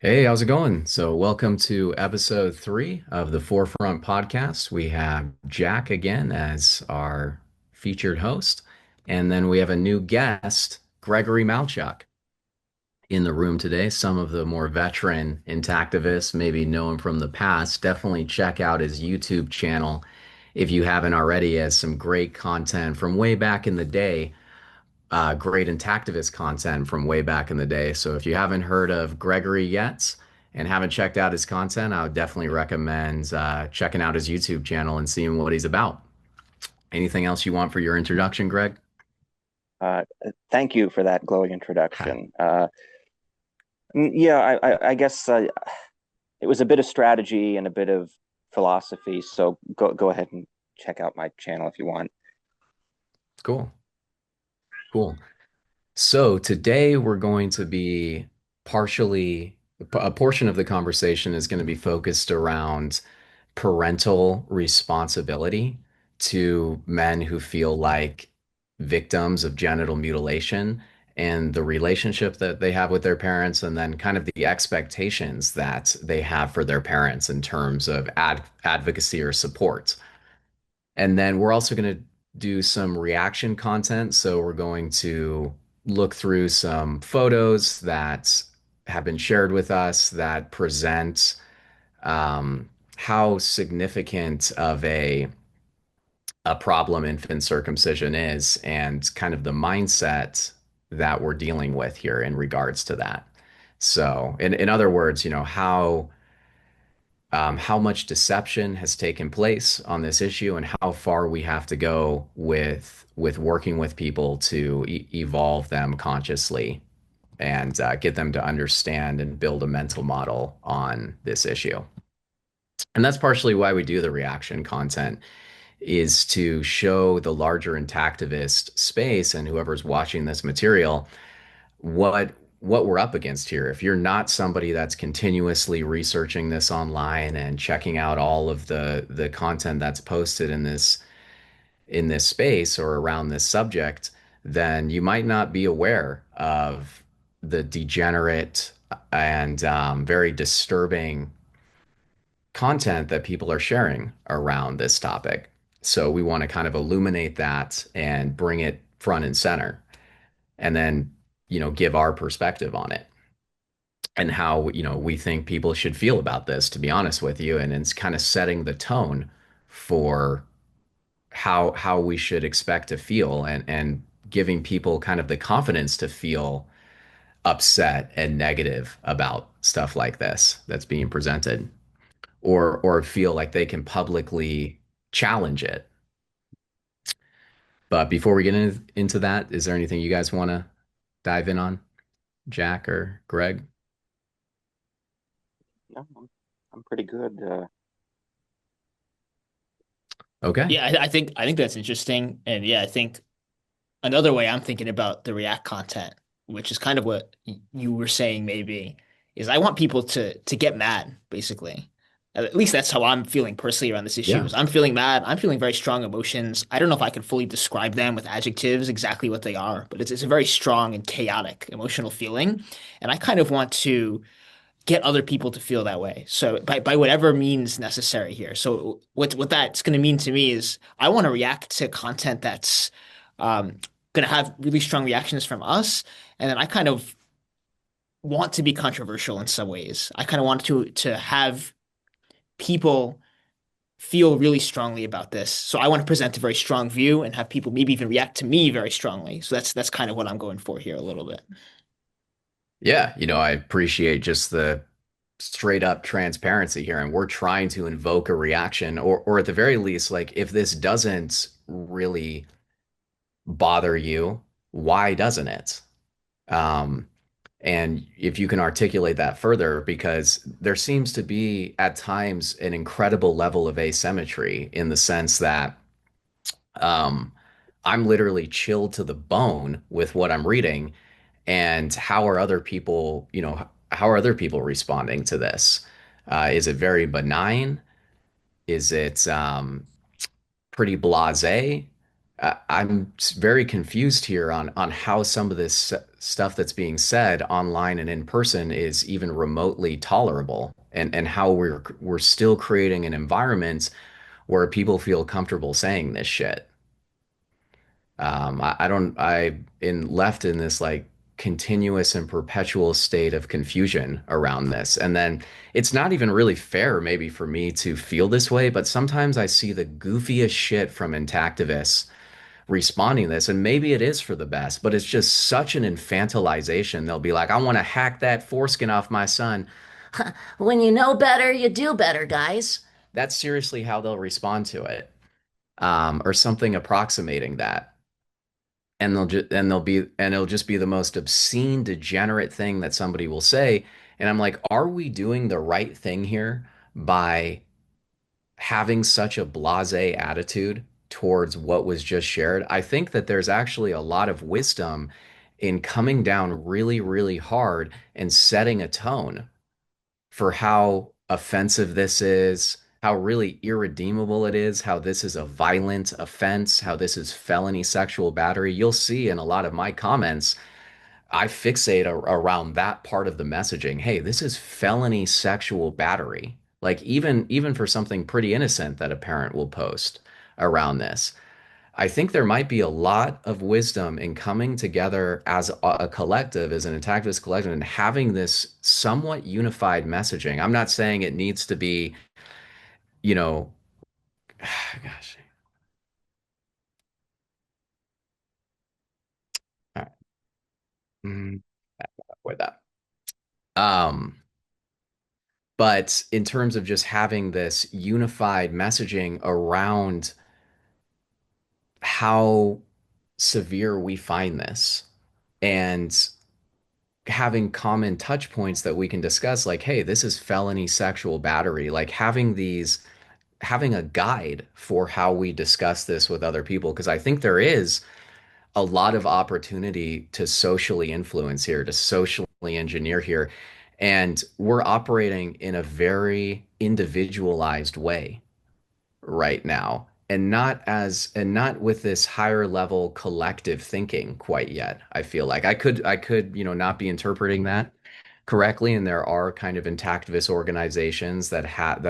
Hey, how's it going? So, welcome to episode three of the Forefront podcast. We have Jack again as our featured host, and then we have a new guest, Gregory Malchuk, in the room today. Some of the more veteran intactivists maybe know him from the past. Definitely check out his YouTube channel if you haven't already, as some great content from way back in the day, great intactivist content from way back in the day. So if you haven't heard of Gregory yet and haven't checked out his content, I would definitely recommend checking out his YouTube channel and seeing what he's about. Anything else you want for your introduction, Greg? Uh, Thank you for that glowing Hi. introduction. Yeah, I guess it was a bit of strategy and a bit of philosophy. So go ahead and check out my channel if you want. Cool. Cool. So today we're going to be partially, a portion of the conversation is going to be focused around parental responsibility to men who feel like victims of genital mutilation and the relationship that they have with their parents, and then kind of the expectations that they have for their parents in terms of advocacy or support. And then we're also going to do some reaction content. So we're going to look through some photos that have been shared with us that present how significant of a problem infant circumcision is and kind of the mindset that we're dealing with here in regards to that. So, in other words, how much deception has taken place on this issue and how far we have to go with working with people to evolve them consciously and get them to understand and build a mental model on this issue. And that's partially why we do the reaction content is to show the larger intactivist space and whoever's watching this material what we're up against here. If you're not somebody that's continuously researching this online and checking out all of the content that's posted in this space or around this subject, then you might not be aware of the degenerate and very disturbing content that people are sharing around this topic. So we want to kind of illuminate that and bring it front and center and then, give our perspective on it and how, we think people should feel about this, to be honest with you. And it's kind of setting the tone for how we should expect to feel and giving people kind of the confidence to feel upset and negative about stuff like this that's being presented or feel like they can publicly challenge it. But before we get into that, is there anything you guys want to dive in on, Jack or Greg? No, I'm pretty good. Okay. Yeah, I think that's interesting. And yeah, I think another way I'm thinking about the React content, which is kind of what you were saying maybe, is I want people to get mad, basically. At least that's how I'm feeling personally around this issue. Yeah. Is I'm feeling mad. I'm feeling very strong emotions. I don't know if I can fully describe them with adjectives exactly what they are, but it's a very strong and chaotic emotional feeling. And I kind of want to get other people to feel that way. So by whatever means necessary here. So what that's going to mean to me is I want to react to content that's going to have really strong reactions from us, and then I kind of want to be controversial in some ways. I kind of want to have people feel really strongly about this. So I want to present a very strong view and have people maybe even react to me very strongly. So that's kind of what I'm going for here a little bit. Yeah. I appreciate just the straight up transparency here. And we're trying to invoke a reaction, or at the very least, like if this doesn't really bother you, why doesn't it? Um, and if you can articulate that further, because there seems to be at times an incredible level of asymmetry in the sense that um, I'm literally chilled to the bone with what I'm reading. And how are other people, how are other people responding to this? Is it very benign? Is it pretty blasé? I'm very confused here on how some of this stuff that's being said online and in person is even remotely tolerable, and how we're still creating an environment where people feel comfortable saying this shit. I don't, I in left in this like continuous and perpetual state of confusion around this. And then it's not even really fair, maybe, for me to feel this way, but sometimes I see the goofiest shit from intactivists responding to this, and maybe it is for the best, but it's just such an infantilization. They'll be like, I want to hack that foreskin off my son. When you know better, you do better, guys. That's seriously how they'll respond to it, or something approximating that. And it'll just be the most obscene, degenerate thing that somebody will say. And I'm like, are we doing the right thing here by having such a blasé attitude towards what was just shared? I think that there's actually a lot of wisdom in coming down really, really hard and setting a tone for how offensive this is, how really irredeemable it is, how this is a violent offense, how this is felony sexual battery. You'll see in a lot of my comments, I fixate around that part of the messaging. Hey, this is felony sexual battery. Like even for something pretty innocent that a parent will post around this. I think there might be a lot of wisdom in coming together as a collective, as an activist collective, and having this somewhat unified messaging. I'm not saying it needs to be, you know, gosh, all right, mm, avoid that. Um, but in terms of just having this unified messaging around how severe we find this, and having common touch points that we can discuss, like, hey, this is felony sexual battery, like having a guide for how we discuss this with other people, because I think there is a lot of opportunity to socially influence here, to socially engineer here, and we're operating in a very individualized way right now, and not with this higher level collective thinking quite yet. I feel like I could not be interpreting that correctly, and there are kind of intactivist organizations that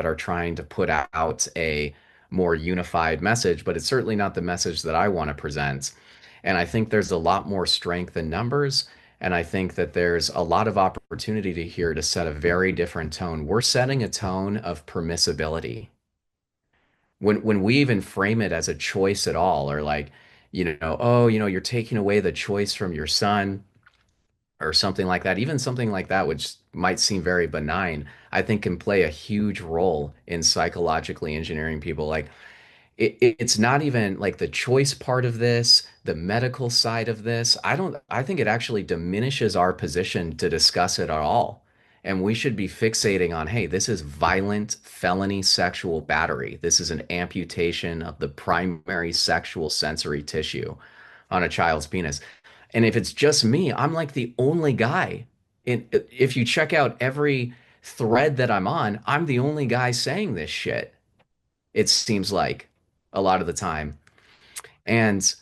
are trying to put out a more unified message, but it's certainly not the message that I want to present. And I think there's a lot more strength in numbers, and I think that there's a lot of opportunity to here to set a very different tone. We're setting a tone of permissibility when we even frame it as a choice at all, or like, oh, you're taking away the choice from your son, or something like that. Even something like that, which might seem very benign, I think can play a huge role in psychologically engineering people. Like, it's not even like the choice part of this, the medical side of this. I think it actually diminishes our position to discuss it at all. And we should be fixating on, hey, this is violent felony sexual battery. This is an amputation of the primary sexual sensory tissue on a child's penis. And if it's just me, I'm like the only guy. If you check out every thread that I'm on, I'm the only guy saying this shit, it seems like a lot of the time. And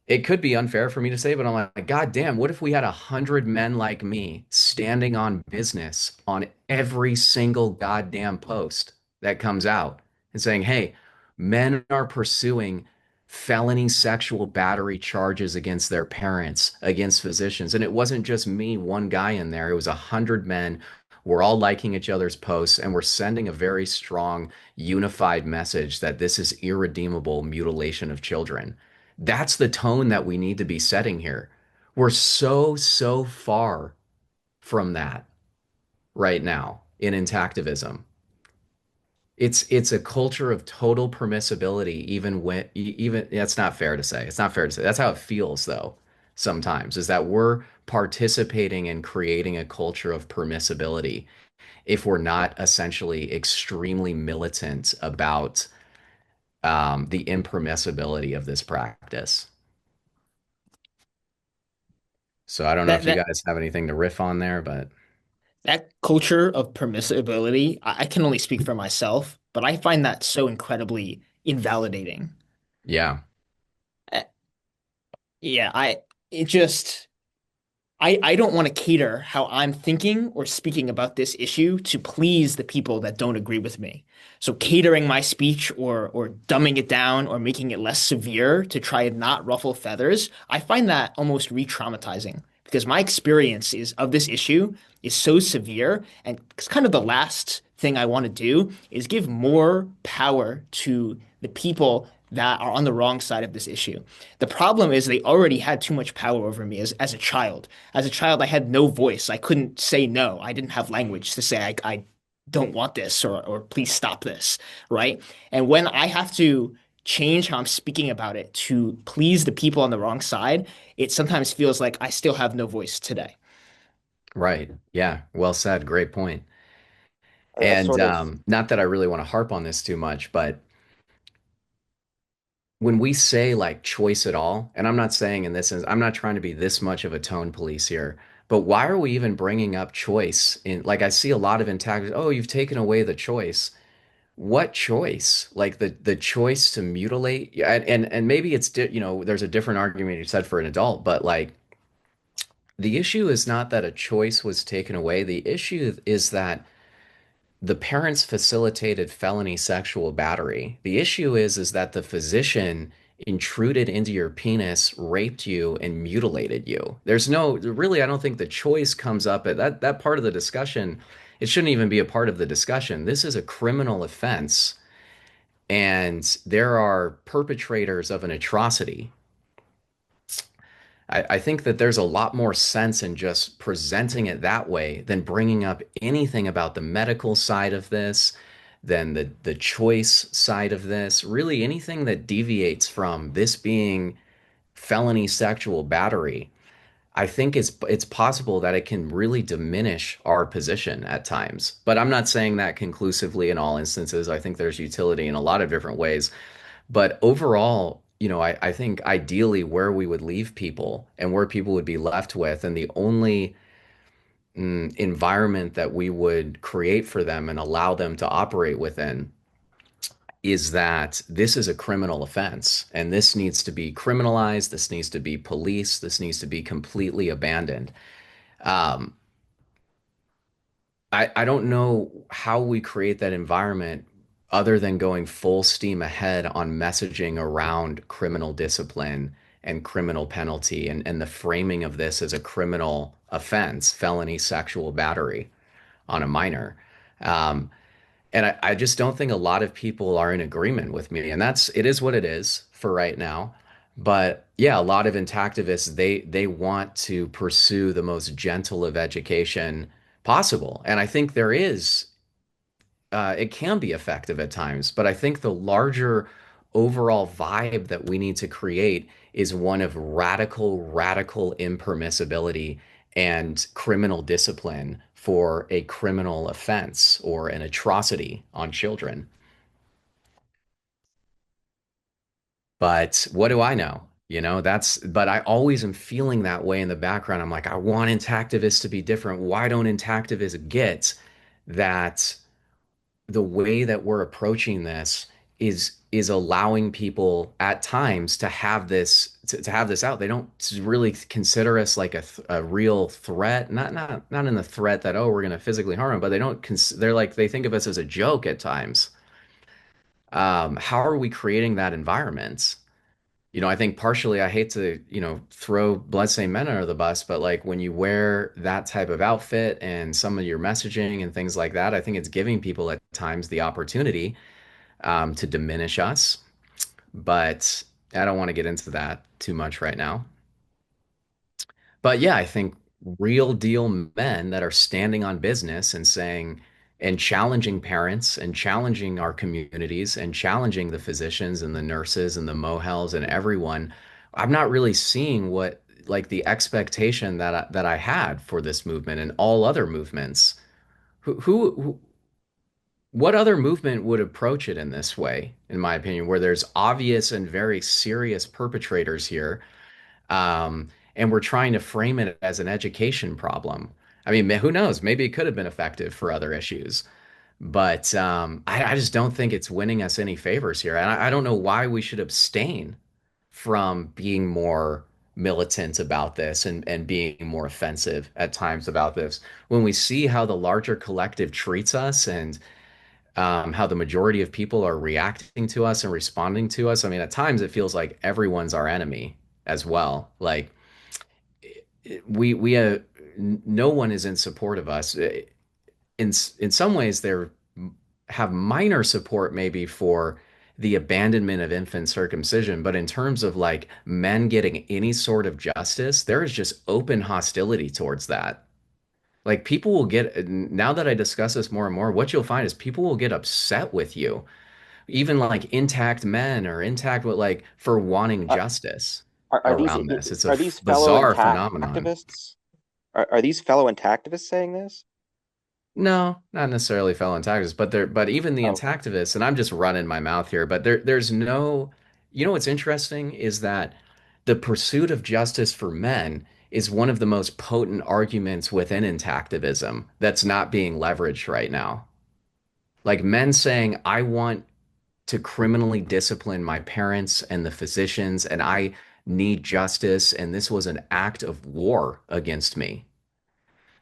it could be unfair for me to say, but I'm like, God damn, what if we had 100 men like me standing on business on every single goddamn post that comes out and saying, hey, men are pursuing felony sexual battery charges against their parents, against physicians. And it wasn't just me, one guy in there. It was 100 men. We're all liking each other's posts, and we're sending a very strong, unified message that this is irredeemable mutilation of children. That's the tone that we need to be setting here. We're so, so far from that right now in intactivism. It's a culture of total permissibility, even that's not fair to say. It's not fair to say. That's how it feels though, sometimes, is that we're participating in creating a culture of permissibility if we're not essentially extremely militant about the impermissibility of this practice. So I don't know That if you that guys have anything to riff on there, but that culture of permissibility, I can only speak for myself, but I find that so incredibly invalidating. yeah. Yeah, it just I don't want to cater how I'm thinking or speaking about this issue to please the people that don't agree with me. So catering my speech or dumbing it down or making it less severe to try and not ruffle feathers, I find that almost re-traumatizing because my experience is of this issue is so severe, and it's kind of the last thing I want to do is give more power to the people that are on the wrong side of this issue. The problem is they already had too much power over me as a child. As a child, I had no voice. I couldn't say no. I didn't have language to say I don't want this or please stop this, right? And when I have to change how I'm speaking about it to please the people on the wrong side, it sometimes feels like I still have no voice today. Right. Yeah. Well said. Great point. A And sort of not that I really want to harp on this too much, but when we say like choice at all, and I'm not saying in this sense, I'm not trying to be this much of a tone police here, but why are we even bringing up choice in, like I see a lot of antagonists, oh, you've taken away the choice. What choice? Like the choice to mutilate? Yeah, and maybe there's a different argument you said for an adult, but like the issue is not that a choice was taken away. The issue is that the parents facilitated felony sexual battery. The issue is that the physician intruded into your penis, raped you, and mutilated you. There's no really, I don't think the choice comes up at that part of the discussion. It shouldn't even be a part of the discussion. This is a criminal offense, and there are perpetrators of an atrocity. I think that there's a lot more sense in just presenting it that way than bringing up anything about the medical side of this, than the choice side of this. Really, anything that deviates from this being felony sexual battery. I think it's possible that it can really diminish our position at times. But I'm not saying that conclusively in all instances. I think there's utility in a lot of different ways. But overall, I think ideally where we would leave people and where people would be left with, and the only environment that we would create for them and allow them to operate within is that this is a criminal offense and this needs to be criminalized. This needs to be policed. This needs to be completely abandoned. Um, I don't know how we create that environment other than going full steam ahead on messaging around criminal discipline and criminal penalty and the framing of this as a criminal offense, felony sexual battery on a minor. Um, and I just don't think a lot of people are in agreement with me. And it is what it is for right now. But yeah, a lot of intactivists, they want to pursue the most gentle of education possible. And I think it can be effective at times, but I think the larger overall vibe that we need to create is one of radical impermissibility and criminal discipline for a criminal offense or an atrocity on children. But what do I know? But I always am feeling that way in the background. I'm like, I want intactivists to be different. Why don't intactivists get that the way that we're approaching this is allowing people at times to have to have this out. They don't really consider us like a real threat, not in the threat that oh we're going to physically harm them, but they're like they think of us as a joke at times. How are we creating that environment? I think partially I hate to, throw bloodstained men under the bus, but like when you wear that type of outfit and some of your messaging and things like that, I think it's giving people at times the opportunity to diminish us. But I don't want to get into that too much right now. But yeah, I think real deal men that are standing on business and saying, and challenging parents and challenging our communities and challenging the physicians and the nurses and the mohels and everyone. I'm not really seeing what like the expectation that I had for this movement and all other movements. What other movement would approach it in this way, in my opinion, where there's obvious and very serious perpetrators here, and we're trying to frame it as an education problem. I mean, who knows? Maybe it could have been effective for other issues, but I just don't think it's winning us any favors here. And I don't know why we should abstain from being more militant about this and being more offensive at times about this. When we see how the larger collective treats us and how the majority of people are reacting to us and responding to us, I mean, at times it feels like everyone's our enemy as well. Like we no one is in support of us. In some ways, they're have minor support maybe for the abandonment of infant circumcision, but in terms of like men getting any sort of justice, there is just open hostility towards that. Like people will get, now that I discuss this more and more, what you'll find is people will get upset with you, even like intact men or intact with like for wanting Are, justice are these around this. It's a are these fellow bizarre phenomenon. intactivists? Are these fellow intactivists saying this? No, not necessarily fellow antagonists, but even the Oh, okay. antagonists, and I'm just running my mouth here, but there's no, you know what's interesting is that the pursuit of justice for men is one of the most potent arguments within intactivism that's not being leveraged right now. Like men saying, I want to criminally discipline my parents and the physicians, and I need justice, and this was an act of war against me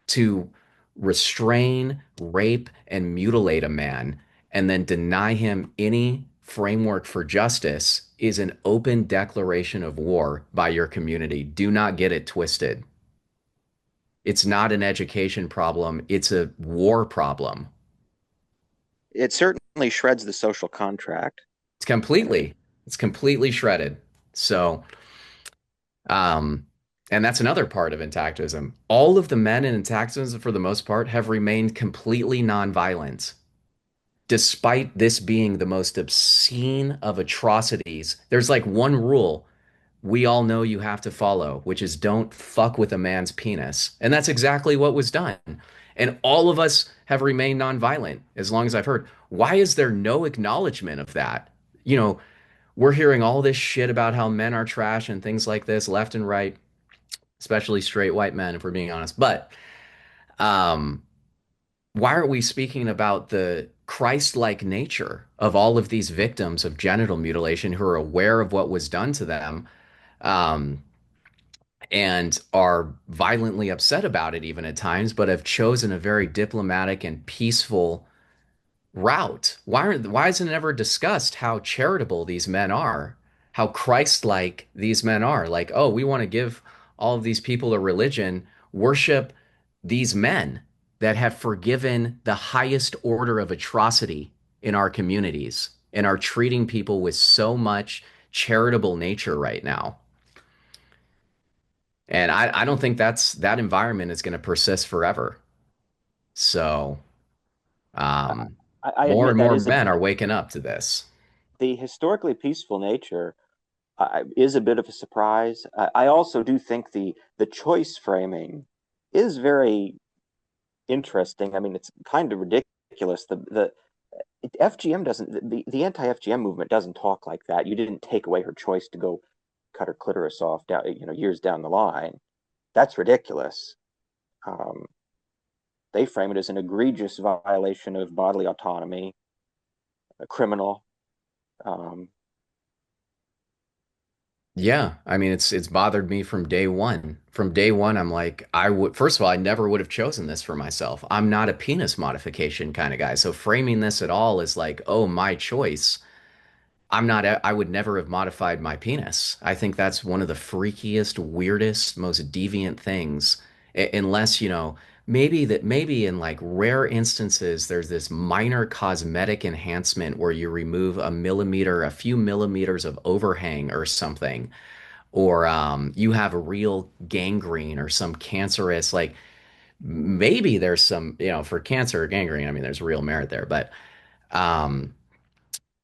to restrain, rape, and mutilate a man and then deny him any framework for justice is an open declaration of war by your community. Do not get it twisted. It's not an education problem, it's a war problem. It certainly shreds the social contract. It's I mean, completely, it's completely shredded. So, um, and that's another part of intactism. All of the men in intactism, for the most part, have remained completely nonviolent. Despite this being the most obscene of atrocities, there's like one rule we all know you have to follow, which is don't fuck with a man's penis. And that's exactly what was done. And all of us have remained nonviolent as long as I've heard. Why is there no acknowledgement of that? You know, we're hearing all this shit about how men are trash and things like this left and right, especially straight white men, if we're being honest. But um, why aren't we speaking about the Christ-like nature of all of these victims of genital mutilation who are aware of what was done to them, um, and are violently upset about it even at times, but have chosen a very diplomatic and peaceful route? Why isn't it ever discussed how charitable these men are, how Christ-like these men are? Like, oh, we want to give all of these people a religion, worship these men that have forgiven the highest order of atrocity in our communities and are treating people with so much charitable nature right now. And I don't think that environment is going to persist forever. So, I, um, I more admit and that more is men are waking up to this. the historically peaceful nature is a bit of a surprise. I also do think the choice framing is very interesting. I mean, it's kind of ridiculous. The FGM doesn't the anti-FGM movement doesn't talk like that. You didn't take away her choice to go cut her clitoris off down, years down the line. That's ridiculous. Um, they frame it as an egregious violation of bodily autonomy, a criminal. Um, Yeah, I mean it's bothered me from day one. From day one, I'm like, I would first of all, I never would have chosen this for myself. I'm not a penis modification kind of guy. So framing this at all is like, oh, my choice. I'm not, I would never have modified my penis. I think that's one of the freakiest, weirdest, most deviant things. Unless, maybe in like rare instances, there's this minor cosmetic enhancement where you remove a millimeter, a few millimeters of overhang or something, or you have a real gangrene or some cancerous, like maybe there's some, for cancer or gangrene, I mean, there's real merit there, but um,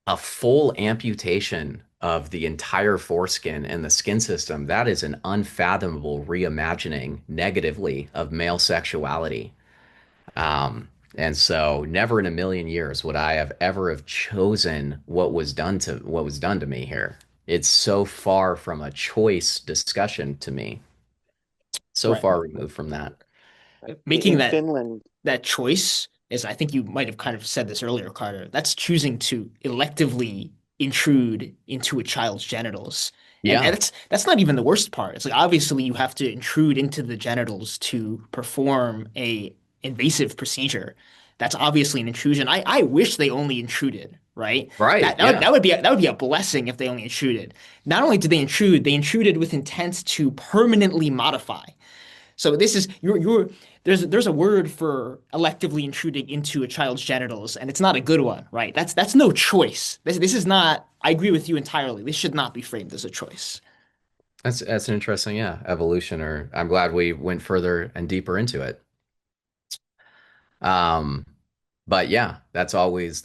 a full amputation of the entire foreskin and the skin system, that is an unfathomable reimagining negatively of male sexuality. And so never in a million years would I have ever have chosen what was done to me here. It's so far from a choice discussion to me. So Right. far removed from that. Making in that Finland, that choice is, I think you might have kind of said this earlier, Carter. That's choosing to electively intrude into a child's genitals Yeah. And that's not even the worst part. It's like obviously you have to intrude into the genitals to perform a invasive procedure. That's obviously an intrusion. I wish they only intruded, right? Right. That Yeah. would be that would be a blessing if they only intruded. Not only did they intruded with intent to permanently modify. So this is you're there's a word for electively intruding into a child's genitals, and it's not a good one, right? That's no choice. This is not. I agree with you entirely. This should not be framed as a choice. That's an interesting, yeah, evolution, or I'm glad we went further and deeper into it. Um, but yeah, that's always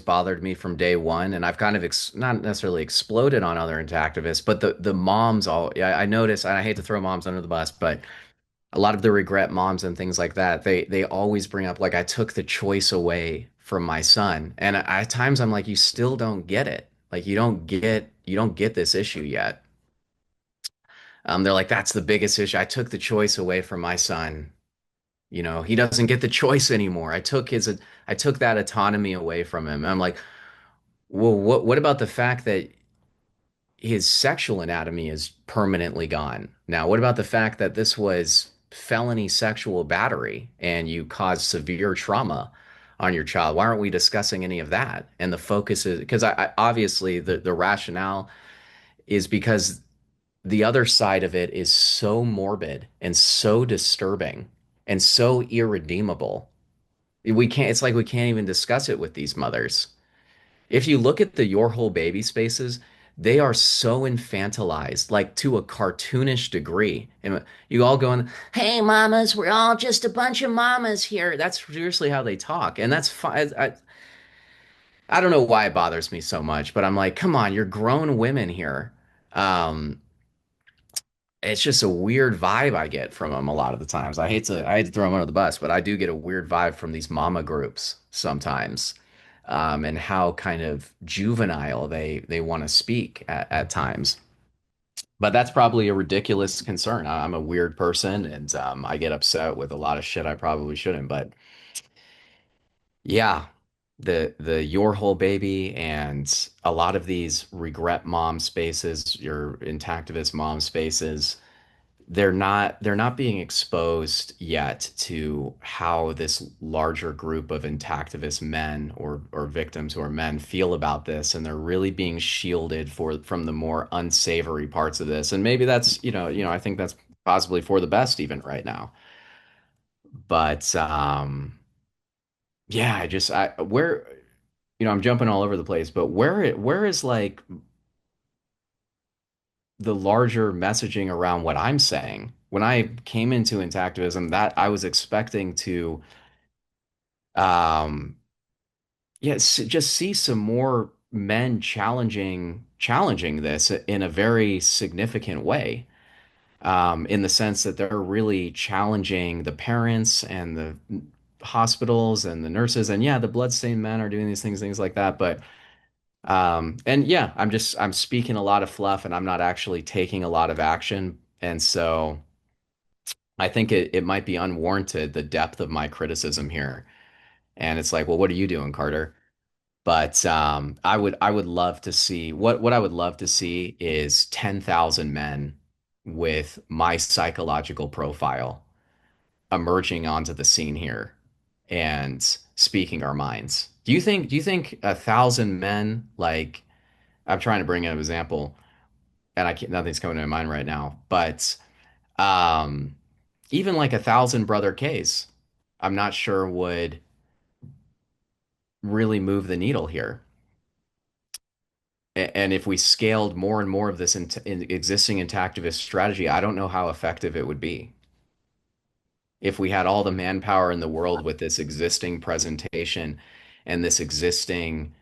bothered me from day one, and I've kind of not necessarily exploded on other activists, but the moms all, yeah, I notice, and I hate to throw moms under the bus, but a lot of the regret moms and things like that, they always bring up like I took the choice away from my son, and at times I'm like, you still don't get it, like you don't get this issue yet. They're like, that's the biggest issue. I took the choice away from my son. He doesn't get the choice anymore. I took that autonomy away from him. I'm like, well, what about the fact that his sexual anatomy is permanently gone? Now, what about the fact that this was felony sexual battery and you caused severe trauma on your child? Why aren't we discussing any of that? And the focus is because I obviously the rationale is because the other side of it is so morbid and so disturbing and so irredeemable. It's like we can't even discuss it with these mothers. If you look at the Your Whole Baby spaces, they are so infantilized, like to a cartoonish degree. And you all going, hey, mamas, we're all just a bunch of mamas here. That's seriously how they talk. And that's fine. I don't know why it bothers me so much, but I'm like, come on, you're grown women here. Um, it's just a weird vibe I get from them a lot of the times. I hate to throw them under the bus, but I do get a weird vibe from these mama groups sometimes, and how kind of juvenile they want to speak at times. But that's probably a ridiculous concern. I'm a weird person, and I get upset with a lot of shit I probably shouldn't. But yeah, the Your Whole Baby and a lot of these regret mom spaces, your intactivist mom spaces, they're not being exposed yet to how this larger group of intactivist men or victims who are men feel about this, and they're really being shielded from the more unsavory parts of this. And maybe that's, I think that's possibly for the best even right now. But yeah, where, I'm jumping all over the place, but where is like the larger messaging around what I'm saying. When I came into intactivism, that I was expecting to, um, just see some more men challenging this in a very significant way. In the sense that they're really challenging the parents and the hospitals and the nurses, and yeah, the bloodstained men are doing these things like that, but and yeah, I'm speaking a lot of fluff and I'm not actually taking a lot of action. And so I think it might be unwarranted, the depth of my criticism here. And it's like, well, what are you doing, Carter? But I would love to see what I would love to see is 10,000 men with my psychological profile emerging onto the scene here and speaking our minds. Do you think 1,000 men, like, I'm trying to bring in an example, and I can't, nothing's coming to my mind right now. But um, even like 1,000 brother K's, I'm not sure would really move the needle here. And if we scaled more and more of this in existing intactivist strategy, I don't know how effective it would be. If we had all the manpower in the world with this existing presentation and this existing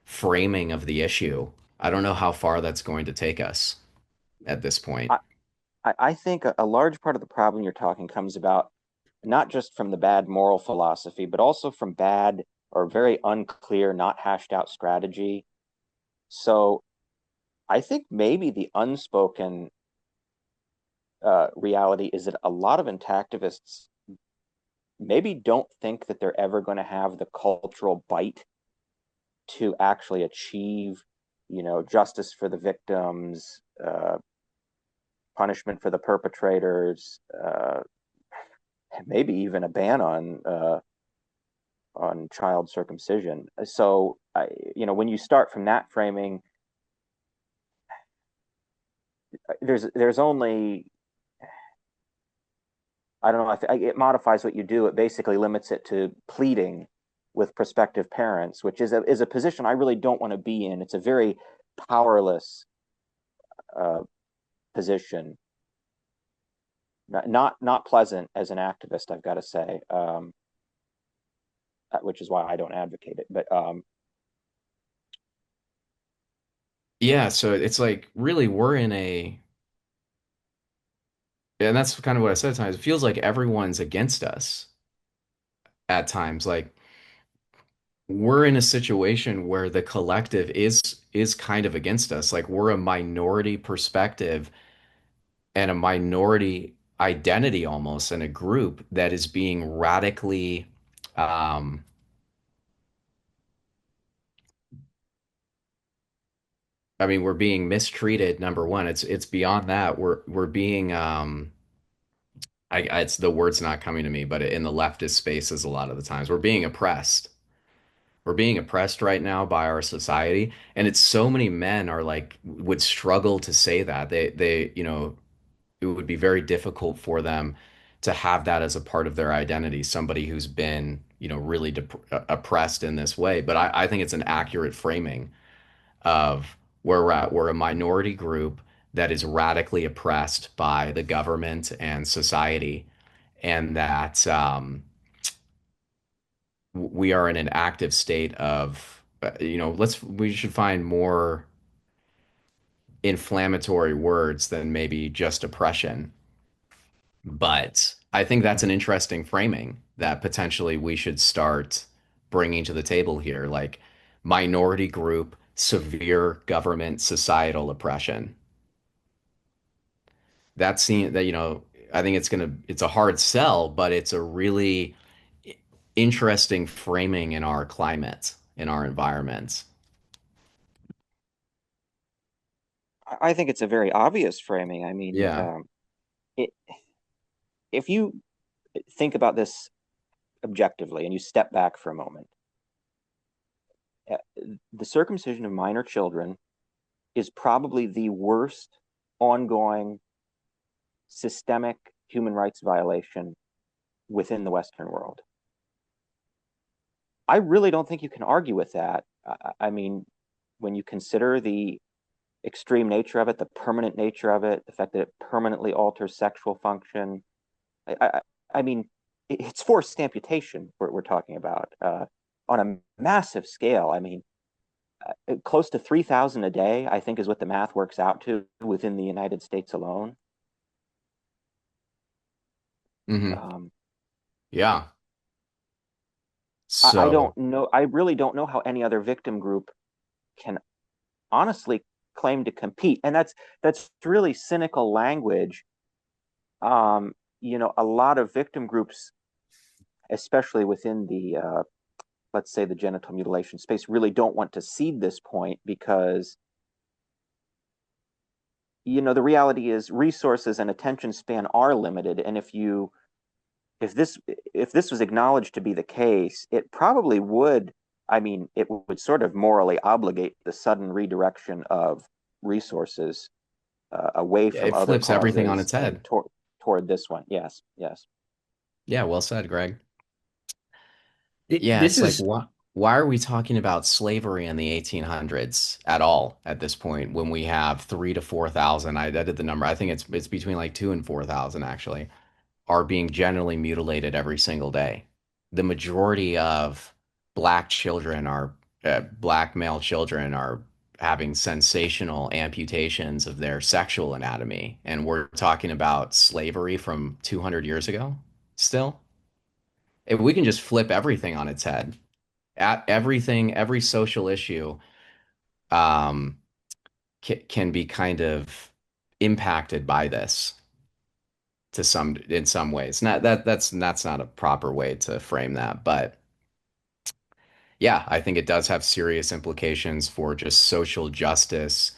framing of the issue, I don't know how far that's going to take us at this point. I, I think a large part of the problem you're talking comes about not just from the bad moral philosophy, but also from bad or very unclear, not hashed out strategy. So I think maybe the unspoken reality is that a lot of intactivists maybe don't think that they're ever going to have the cultural bite to actually achieve, justice for the victims, uh, punishment for the perpetrators, maybe even a ban on child circumcision. So, when you start from that framing, there's only, I don't know, it modifies what you do. It basically limits it to pleading with prospective parents, which is a position I really don't want to be in. It's a very powerless uh, position, not pleasant as an activist, I've got to say, which is why I don't advocate it. But Yeah, so it's like really we're in a, and that's kind of what I said at times. It feels like everyone's against us at times. Like we're in a situation where the collective is kind of against us. Like we're a minority perspective and a minority identity almost in a group that is being radically um I mean we're being mistreated, number one. It's beyond that. We're being it's the word's not coming to me, but in the leftist spaces a lot of the times we're being oppressed. We're being oppressed right now by our society, and it's so many men are like would struggle to say that. It would be very difficult for them to have that as a part of their identity, somebody who's been, really oppressed in this way. But I think it's an accurate framing of where we're at. We're a minority group that is radically oppressed by the government and society, and that we are in an active state of, we should find more inflammatory words than maybe just oppression. But I think that's an interesting framing that potentially we should start bringing to the table here, like minority group, severe government, societal oppression. That seems that, I think it's a hard sell, but it's a really interesting framing in our climate, in our environment. I think it's a very obvious framing. I mean, Yeah. it, if you think about this objectively and you step back for a moment, uh, the circumcision of minor children is probably the worst ongoing systemic human rights violation within the Western world. I really don't think you can argue with that. I mean, when you consider the extreme nature of it, the permanent nature of it, the fact that it permanently alters sexual function, I, I mean, it's forced amputation we're talking about on a massive scale. I mean, close to 3,000 a day, I think, is what the math works out to within the United States alone. Hmm. Um, Yeah. I So, don't know. I really don't know how any other victim group can honestly claim to compete, and that's really cynical language. Um, a lot of victim groups, especially within the let's say the genital mutilation space, really don't want to cede this point because the reality is resources and attention span are limited, and if this was acknowledged to be the case, it probably would. I mean, it would sort of morally obligate the sudden redirection of resources away yeah, from it other flips everything on causes its and head. toward this one. Yes, yes. Yeah, well said, Greg. Yeah, This it's like is why are we talking about slavery in the 1800s at all at this point when we have 3 to 4 thousand? I did the number. I think it's between like 2 and 4 thousand actually are being generally mutilated every single day. The majority of black male children are having sensational amputations of their sexual anatomy, and we're talking about slavery from 200 years ago still. If we can just flip everything on its head, at everything, every social issue um, can be kind of impacted by this to some in some ways. Not that's not a proper way to frame that, but yeah, I think it does have serious implications for just social justice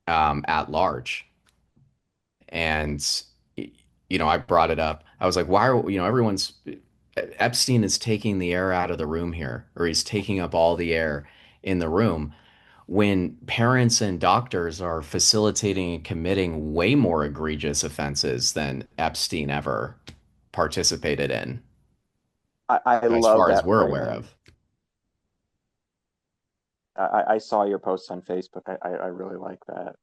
at large. And I brought it up. I was like, why are everyone's Epstein is taking the air out of the room here, or he's taking up all the air in the room when parents and doctors are facilitating and committing way more egregious offenses than Epstein ever participated in, I as love far as that we're aware framing. of. I saw your posts on Facebook. I really like that.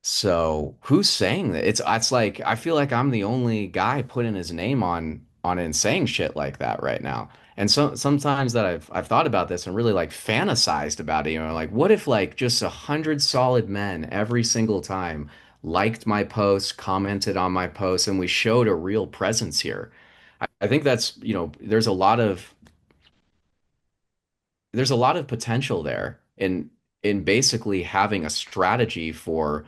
So who's saying that? It's like I feel like I'm the only guy putting his name on it and saying shit like that right now. And so sometimes that I've thought about this and really like fantasized about it. Like what if like just 100 solid men every single time liked my post, commented on my post, and we showed a real presence here. I think that's, there's a lot of potential there in basically having a strategy for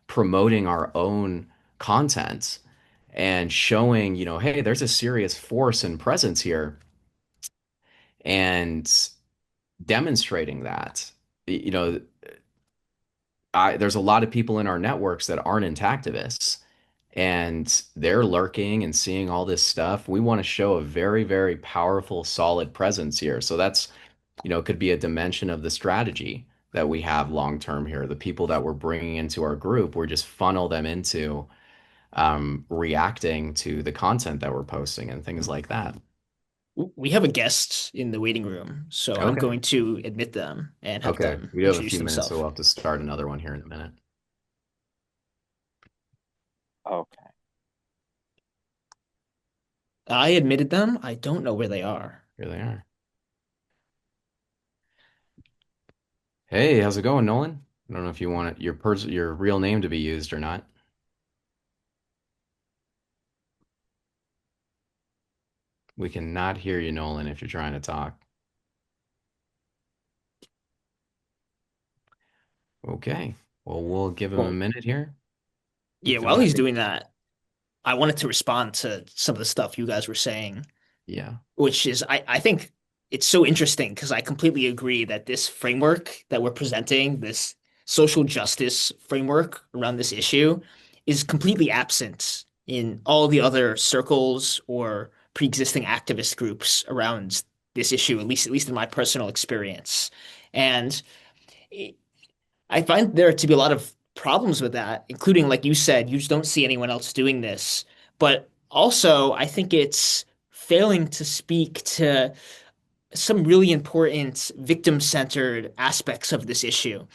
promoting our own content and showing, hey, there's a serious force and presence here and demonstrating that. You know, there's a lot of people in our networks that aren't activists and they're lurking and seeing all this stuff. We want to show a very, very powerful, solid presence here. So that's, could be a dimension of the strategy that we have long term here. The people that we're bringing into our group, we're just funnel them into reacting to the content that we're posting and things like that. We have a guest in the waiting room, so I'm Okay. going to admit them and have Okay. them We have a introduce few minutes, so themselves. we'll have to start another one here in a minute. Okay. I admitted them. I don't know where they are. Here they are. Hey, how's it going, Nolan? I don't know if you want your real name to be used or not. We cannot hear you, Nolan, if you're trying to talk. Okay. Well, we'll give him a Well, minute here. yeah, If while not, he's doing that, I wanted to respond to some of the stuff you guys were saying, yeah. which is I think it's so interesting because I completely agree that this framework that we're presenting, this social justice framework around this issue, is completely absent in all the other circles or pre-existing activist groups around this issue, at least in my personal experience. And I find there to be a lot of problems with that, including, like you said, you just don't see anyone else doing this. But also, I think it's failing to speak to some really important victim-centered aspects of this issue.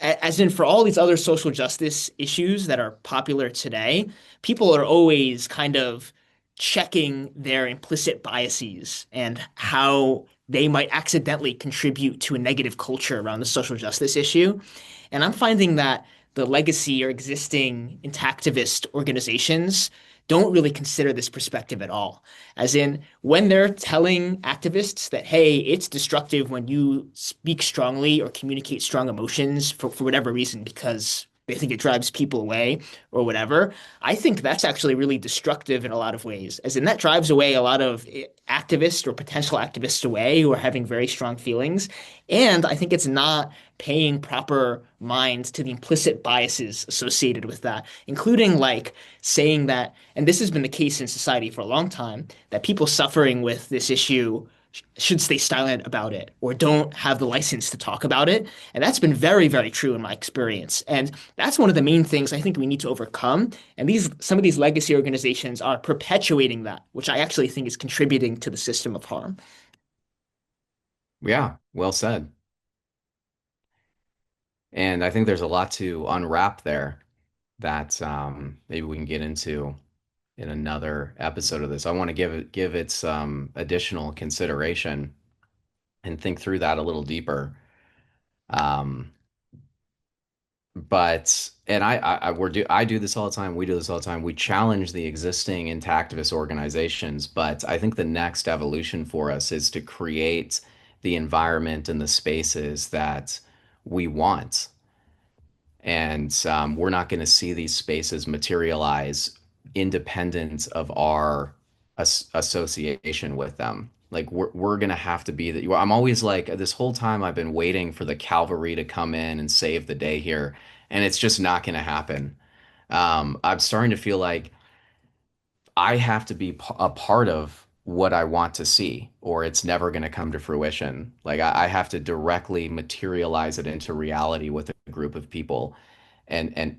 As in, for all these other social justice issues that are popular today, people are always kind of checking their implicit biases and how they might accidentally contribute to a negative culture around the social justice issue. And I'm finding that the legacy or existing intactivist organizations don't really consider this perspective at all. As in, when they're telling activists that, hey, it's destructive when you speak strongly or communicate strong emotions for whatever reason, because they think it drives people away or whatever, I think that's actually really destructive in a lot of ways. As in, that drives away a lot of activists or potential activists away who are having very strong feelings. And I think it's not paying proper mind to the implicit biases associated with that, including like saying that, and this has been the case in society for a long time, that people suffering with this issue should stay silent about it or don't have the license to talk about it. And that's been very, very true in my experience. And that's one of the main things I think we need to overcome. And some of these legacy organizations are perpetuating that, which I actually think is contributing to the system of harm. Yeah, well said. And I think there's a lot to unwrap there that maybe we can get into in another episode of this. I want to give it some additional consideration and think through that a little deeper. Um, but and I do this all the time. We do this all the time. We challenge the existing intactivist organizations, but I think the next evolution for us is to create the environment and the spaces that we want. And we're not going to see these spaces materialize independent of our association with them. Like we're gonna have to be the. I'm always like this whole time I've been waiting for the cavalry to come in and save the day here, and it's just not gonna happen. I'm starting to feel like I have to be a part of what I want to see, or it's never going to come to fruition. Like I have to directly materialize it into reality with a group of people and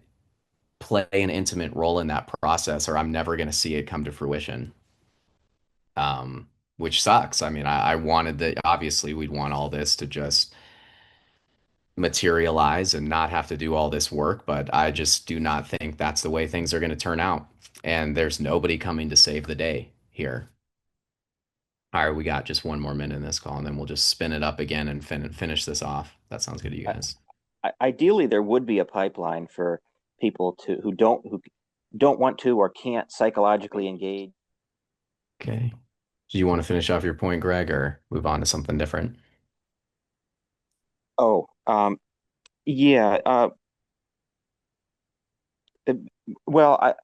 play an intimate role in that process, or I'm never going to see it come to fruition. Which sucks. I mean, I wanted that obviously we'd want all this to just materialize and not have to do all this work, but I just do not think that's the way things are going to turn out. And there's nobody coming to save the day here. All right, we got just one more minute in this call, and then we'll just spin it up again and finish this off. That sounds good to you guys. Ideally, there would be a pipeline for people to who don't want to or can't psychologically engage. Okay. Do you want to finish off your point, Greg, or move on to something different? Oh, yeah. Uh, well,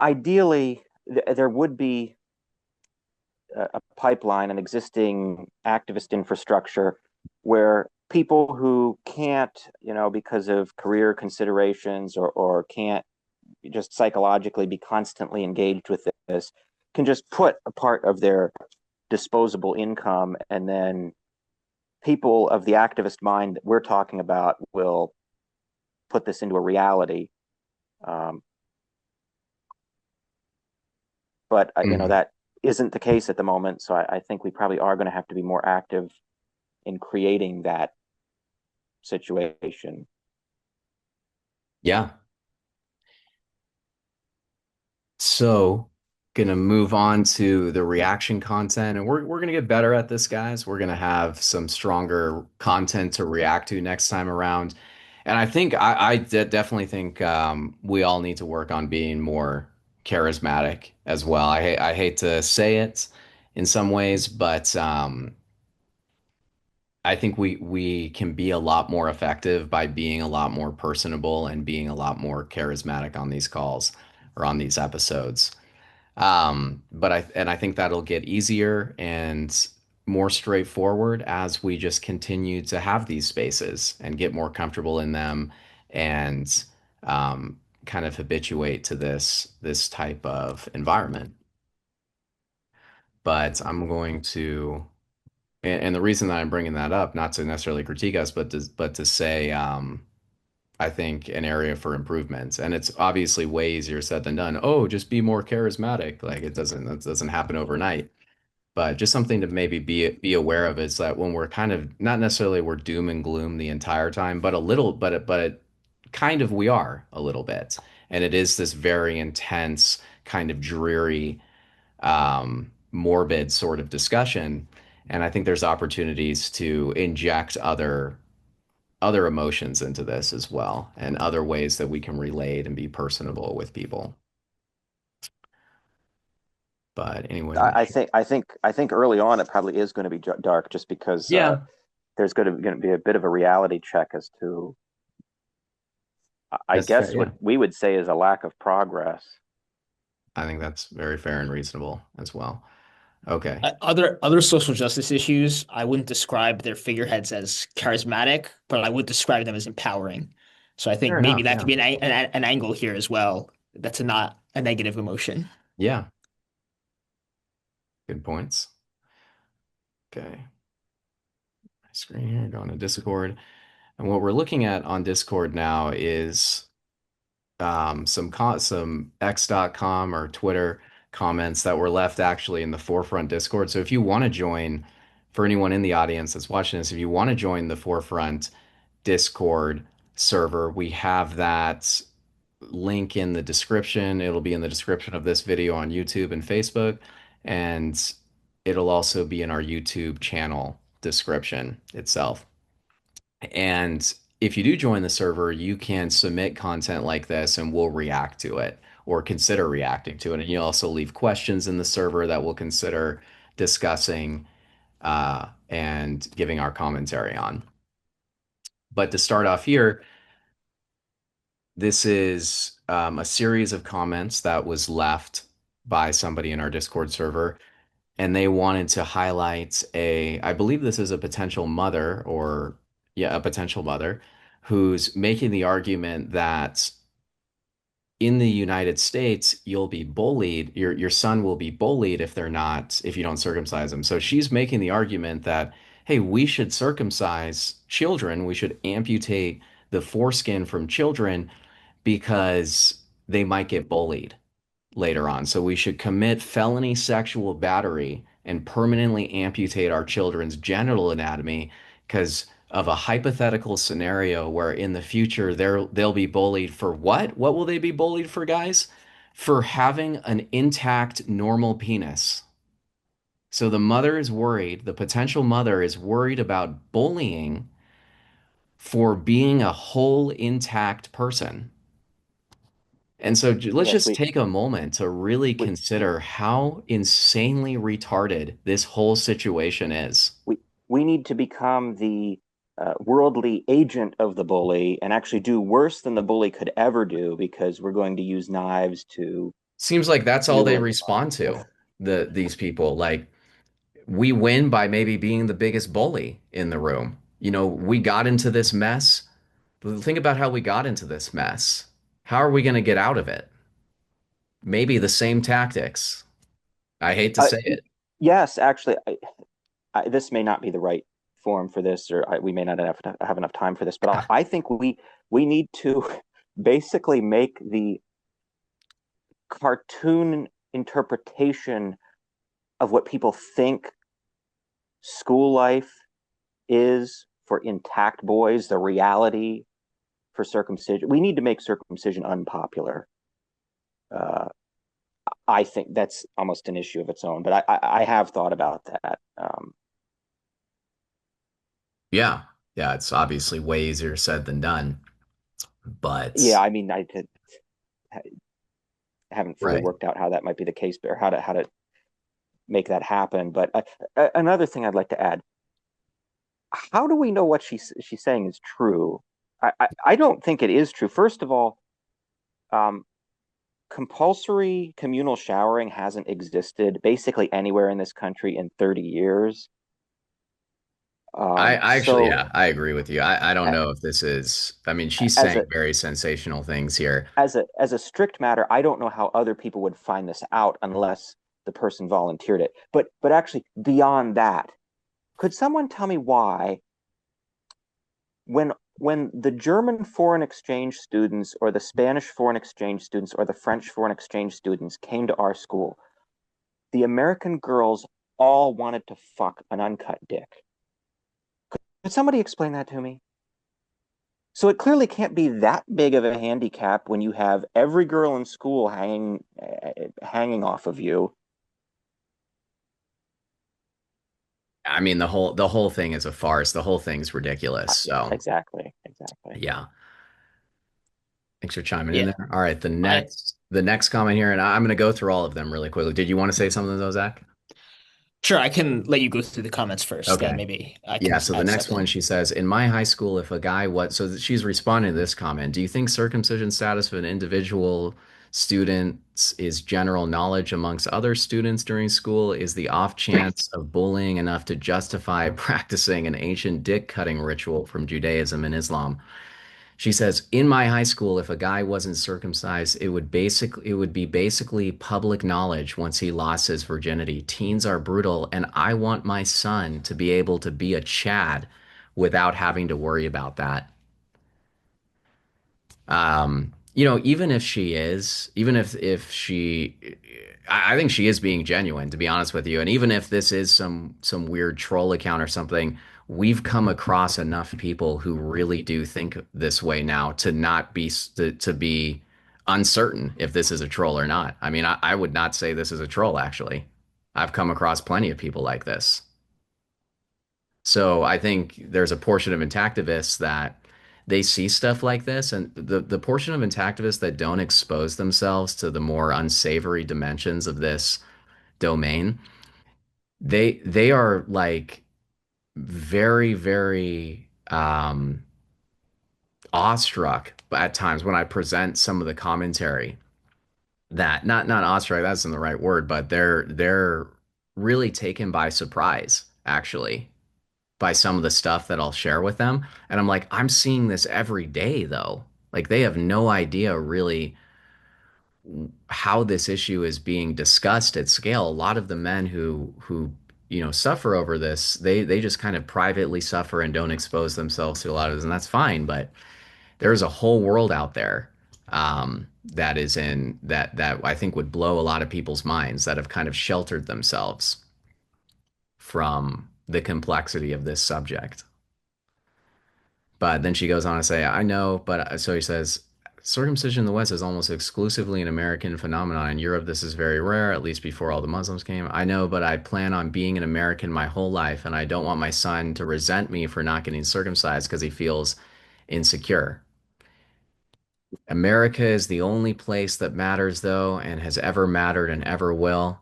ideally, there would be a pipeline, an existing activist infrastructure where people who can't, because of career considerations or can't just psychologically be constantly engaged with this, can just put a part of their disposable income, and then people of the activist mind that we're talking about will put this into a reality. Um, but Mhm. that isn't the case at the moment. So I think we probably are going to have to be more active in creating that situation. Yeah. So, gonna move on to the reaction content, and we're gonna get better at this, guys. We're gonna have some stronger content to react to next time around. And I think I definitely think we all need to work on being more charismatic as well. I hate to say it in some ways, but I think we can be a lot more effective by being a lot more personable and being a lot more charismatic on these calls or on these episodes. But I think that'll get easier and more straightforward as we just continue to have these spaces and get more comfortable in them and kind of habituate to this type of environment. But I'm going to, and the reason that I'm bringing that up, not to necessarily critique us, but to say I think an area for improvements. And it's obviously way easier said than done. Oh, just be more charismatic. Like that doesn't happen overnight. But just something to maybe be aware of is that when we're kind of not necessarily we're doom and gloom the entire time, but a little, but it kind of we are a little bit. And it is this very intense, kind of dreary, morbid sort of discussion. And I think there's opportunities to inject other emotions into this as well, and other ways that we can relate and be personable with people. But anyway, I think early on it probably is going to be dark, just because yeah, there's going to be a bit of a reality check as to, I that's fair. guess, Yeah, what we would say is a lack of progress. I think that's very fair and reasonable as well. Okay, Other social justice issues, I wouldn't describe their figureheads as charismatic, but I would describe them as empowering. So I think fair maybe enough. that could Yeah, be an angle here as well. That's not a negative emotion. yeah, good points. Okay, my screen here, going to Discord. And what we're looking at on Discord now is some x.com or Twitter comments that were left actually in the Forefront Discord. So if you want to join, for anyone in the audience that's watching this, if you want to join the Forefront Discord server, we have that link in the description. It'll be in the description of this video on YouTube and Facebook, and it'll also be in our YouTube channel description itself. And if you do join the server, you can submit content like this and we'll react to it or consider reacting to it. And you also leave questions in the server that we'll consider discussing and giving our commentary on. But to start off here, this is a series of comments that was left by somebody in our Discord server. and they wanted to highlight I believe this is a potential mother or, yeah, a potential mother who's making the argument that in the United States, you'll be bullied. Your son will be bullied if you don't circumcise him. So she's making the argument that, hey, we should circumcise children. We should amputate the foreskin from children because they might get bullied later on. So we should commit felony sexual battery and permanently amputate our children's genital anatomy because of a hypothetical scenario where in the future they'll be bullied for what? What will they be bullied for, guys? For having an intact normal penis. So the mother is worried, the potential mother is worried about bullying for being a whole intact person. And so let's Yes, just take a moment to really we consider how insanely retarded this whole situation is. we we need to become the worldly agent of the bully and actually do worse than the bully could ever do because we're going to use knives to Seems like that's all they mutilate. respond to, these people. Like, we win by maybe being the biggest bully in the room. You know, we got into this mess. Think about how we got into this mess. How are we going to get out of it? Maybe the same tactics. I hate to Uh, say it. yes, actually, this may not be the right forum for this, or we may not have enough time for this, but I think we need to basically make the cartoon interpretation of what people think school life is for intact boys, the reality for circumcision. We need to make circumcision unpopular. Uh, I think that's almost an issue of its own, but I have thought about that. Yeah. Yeah, it's obviously way easier said than done, Yeah, but I mean, I haven't fully right. worked out how that might be the case, or how to make that happen. But another thing I'd like to add: how do we know what she's saying is true? I don't think it is true. First of all, um, compulsory communal showering hasn't existed basically anywhere in this country in 30 years. I actually, So yeah, I agree with you. I don't a- know if this is, I mean, she's as saying a very sensational things here. as a strict matter, I don't know how other people would find this out unless the person volunteered it. But actually, beyond that, could someone tell me why when the German foreign exchange students or the Spanish foreign exchange students or the French foreign exchange students came to our school, the American girls all wanted to fuck an uncut dick? Could somebody explain that to me? So it clearly can't be that big of a handicap when you have every girl in school hanging off of you. I mean, the whole thing is a farce. The whole thing's ridiculous. So, Exactly, exactly. yeah. Thanks for chiming in Yeah. there. All right, the I next comment here, and I'm going to go through all of them really quickly. Did you want to say something though, Zach? Sure, I can let you go through the comments first, then Okay. maybe I Yeah, can so the add next stuff one in. she says, in my high school, if a guy what so she's responding to this comment, do you think circumcision status of an individual student is general knowledge amongst other students during school? Is the off chance of bullying enough to justify practicing an ancient dick cutting ritual from Judaism and Islam? She says, in my high school, if a guy wasn't circumcised, it would be basically public knowledge once he lost his virginity. Teens are brutal, and I want my son to be able to be a Chad without having to worry about that. Even if she is, even if she, I think she is being genuine, to be honest with you. And even if this is some weird troll account or something, we've come across enough people who really do think this way now to not be to be uncertain if this is a troll or not. I mean, I would not say this is a troll, actually. I've come across plenty of people like this. So I think there's a portion of intactivists that they see stuff like this, and the portion of intactivists that don't expose themselves to the more unsavory dimensions of this domain, they are like very, very awestruck at times when I present some of the commentary that not awestruck, that's not the right word, but they're really taken by surprise, actually, by some of the stuff that I'll share with them. And I'm like, I'm seeing this every day, though. Like, they have no idea really how this issue is being discussed at scale. A lot of the men who suffer over this, they just kind of privately suffer and don't expose themselves to a lot of this, and that's fine. But there's a whole world out there that is in that I think would blow a lot of people's minds that have kind of sheltered themselves from the complexity of this subject. But then she goes on to say, I know, but so he says, circumcision in the West is almost exclusively an American phenomenon. In Europe, this is very rare, at least before all the Muslims came. I know, but I plan on being an American my whole life, and I don't want my son to resent me for not getting circumcised because he feels insecure. America is the only place that matters, though, and has ever mattered and ever will.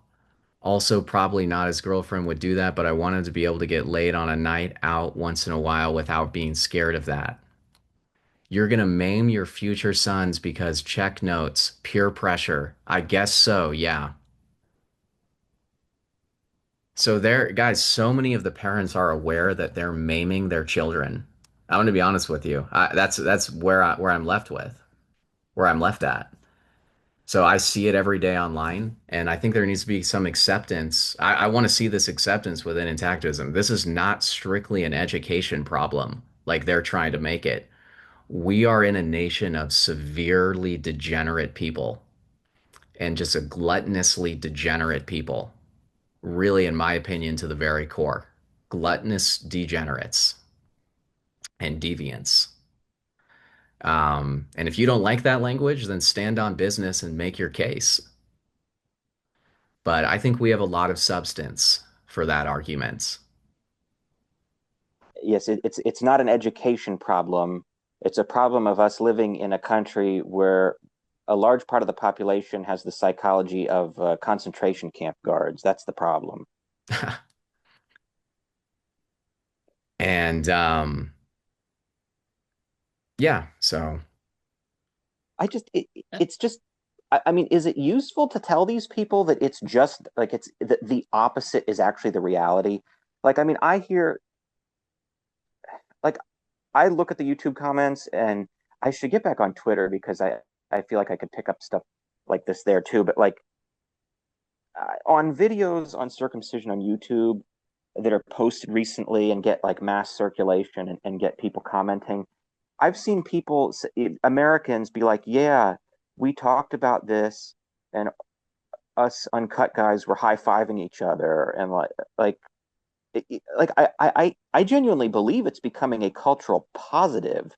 Also, probably not his girlfriend would do that, but I wanted to be able to get laid on a night out once in a while without being scared of that. You're gonna maim your future sons because check notes, peer pressure. I guess so, yeah. So there, guys, so many of the parents are aware that they're maiming their children. I'm gonna be honest with you. That's where I'm left with, where I'm left at. So I see it every day online, and I think there needs to be some acceptance. I want to see this acceptance within Intactism. This is not strictly an education problem like they're trying to make it. We are in a nation of severely degenerate people and just a gluttonously degenerate people, really, in my opinion, to the very core. Gluttonous degenerates and deviants. And if you don't like that language, then stand on business and make your case. But I think we have a lot of substance for that argument. Yes, it's not an education problem. It's a problem of us living in a country where a large part of the population has the psychology of concentration camp guards. That's the problem. And yeah, so I just it's just I mean, is it useful to tell these people that it's just like it's that the opposite is actually the reality? Like, I mean, I hear like I look at the YouTube comments and I should get back on Twitter because I feel like I could pick up stuff like this there too. But like on videos on circumcision on YouTube that are posted recently and get like mass circulation and get people commenting, I've seen people, Americans, be like, "Yeah, we talked about this, and us uncut guys were high fiving each other," and like I genuinely believe it's becoming a cultural positive.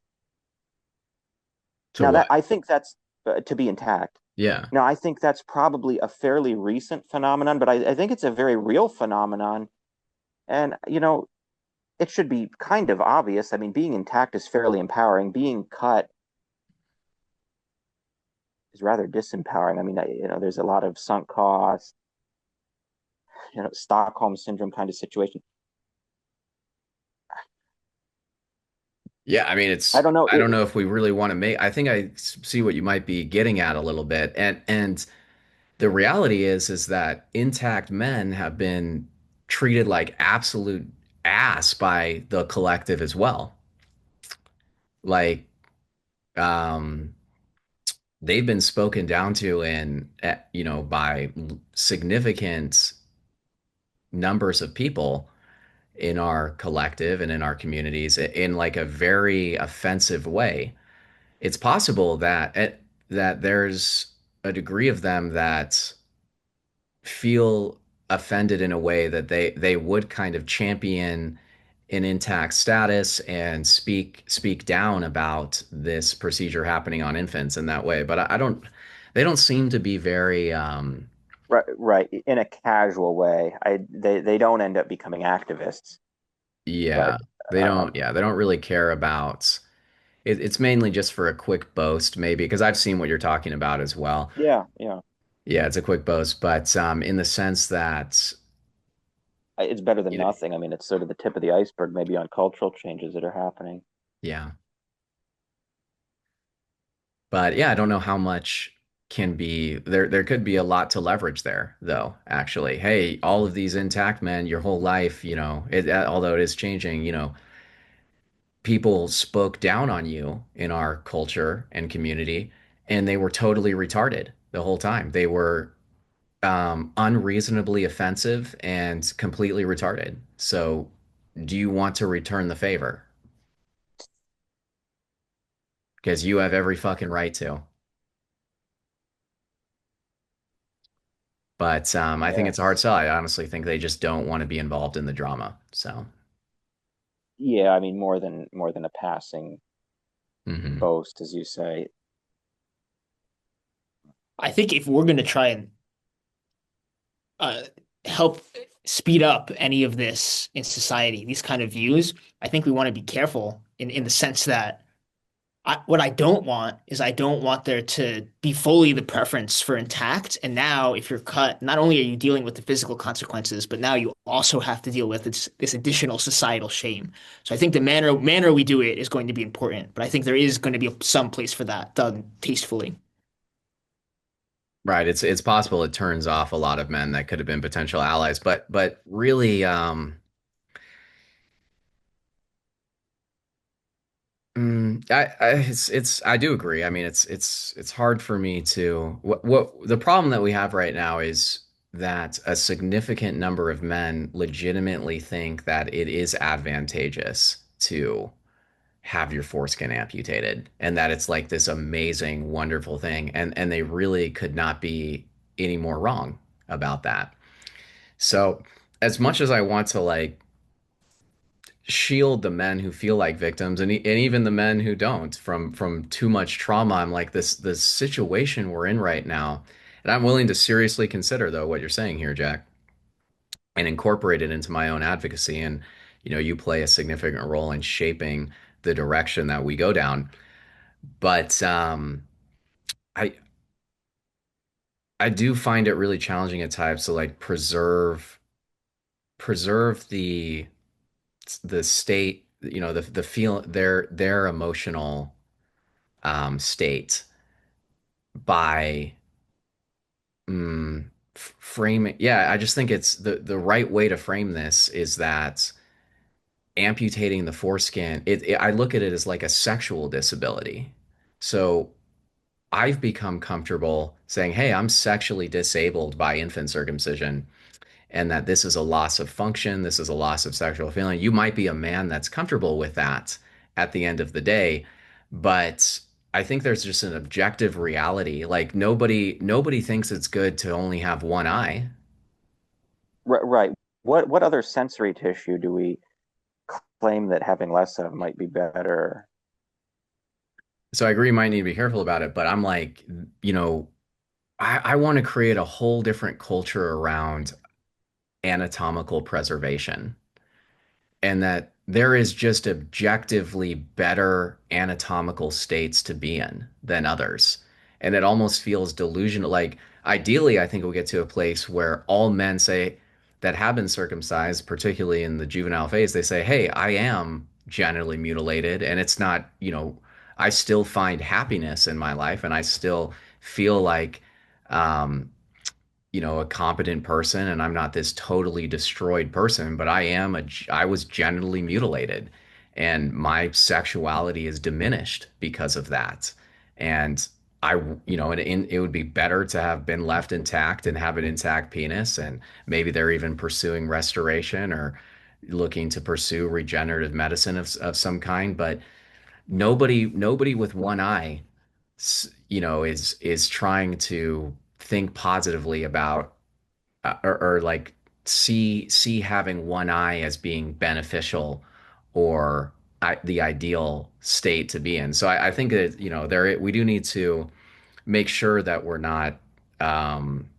to Now that what? I think that's to be intact. Yeah. Now I think that's probably a fairly recent phenomenon, but I think it's a very real phenomenon, and it should be kind of obvious. I mean, being intact is fairly empowering. Being cut is rather disempowering. I mean, there's a lot of sunk cost, Stockholm syndrome kind of situation. Yeah, I mean I it's don't know. I don't know if we really want to make I think I see what you might be getting at a little bit. And the reality is that intact men have been treated like absolute ass by the collective as well. Like um they've been spoken down to in by significant numbers of people in our collective and in our communities in like a very offensive way. It's possible that there's a degree of them that feel offended in a way that they would kind of champion an intact status and speak down about this procedure happening on infants in that way. But I don't, they don't seem to be very, Right, right. In a casual way, they don't end up becoming activists, yeah, but yeah, they don't really care about it's mainly just for a quick boast, maybe, because I've seen what you're talking about as well. yeah, yeah, Yeah, it's a quick boast, but in the sense that, it's better than you know, nothing. I mean, it's sort of the tip of the iceberg, maybe on cultural changes that are happening. yeah. But yeah, I don't know how much. can be there could be a lot to leverage there though, actually. Hey, all of these intact men your whole life, although it is changing, people spoke down on you in our culture and community, and they were totally retarded the whole time. They were unreasonably offensive and completely retarded. So, do you want to return the favor? Because you have every fucking right to. But I think it's a hard Yes. sell. I honestly think they just don't want to be involved in the drama. So, Yeah, I mean more than a passing mhm. boast, as you say. I think if we're going to try and uh, help speed up any of this in society, these kind of views, I think we want to be careful in the sense that what I don't want is I don't want there to be fully the preference for intact. And now, if you're cut, not only are you dealing with the physical consequences, but now you also have to deal with this additional societal shame. So I think the manner we do it is going to be important, but I think there is going to be some place for that done tastefully. Right. It's possible it turns off a lot of men that could have been potential allies, but really, I do agree. I mean, it's hard for me to what the problem that we have right now is that a significant number of men legitimately think that it is advantageous to have your foreskin amputated and that it's like this amazing, wonderful thing, and they really could not be any more wrong about that. So, as much as I want to like shield the men who feel like victims and even the men who don't from too much trauma. I'm like this situation we're in right now, and I'm willing to seriously consider though what you're saying here, Jack, and incorporate it into my own advocacy. And you play a significant role in shaping the direction that we go down. But I I do find it really challenging at times to like preserve the state, the feel their emotional state by framing. Yeah, I just think it's the right way to frame this is that amputating the foreskin. I look at it as like a sexual disability. So I've become comfortable saying, "Hey, I'm sexually disabled by infant circumcision." And that this is a loss of function, this is a loss of sexual feeling. You might be a man that's comfortable with that at the end of the day, but I think there's just an objective reality. Like nobody thinks it's good to only have one eye. Right. What other sensory tissue do we claim that having less of might be better? So I agree you might need to be careful about it, but I'm like, you know, I want to create a whole different culture around anatomical preservation. And that there is just objectively better anatomical states to be in than others. And it almost feels delusional. Like, ideally, I think we'll get to a place where all men say that have been circumcised, particularly in the juvenile phase, they say, "Hey, I am genitally mutilated, and it's not, I still find happiness in my life, and I still feel like, um, a competent person and I'm not this totally destroyed person, but I was genitally mutilated and my sexuality is diminished because of that. And it would be better to have been left intact and have an intact penis. And maybe they're even pursuing restoration or looking to pursue regenerative medicine of some kind. But nobody with one eye is trying to think positively about or like see having one eye as being beneficial or the ideal state to be in. So I think that there we do need to make sure that we're not um,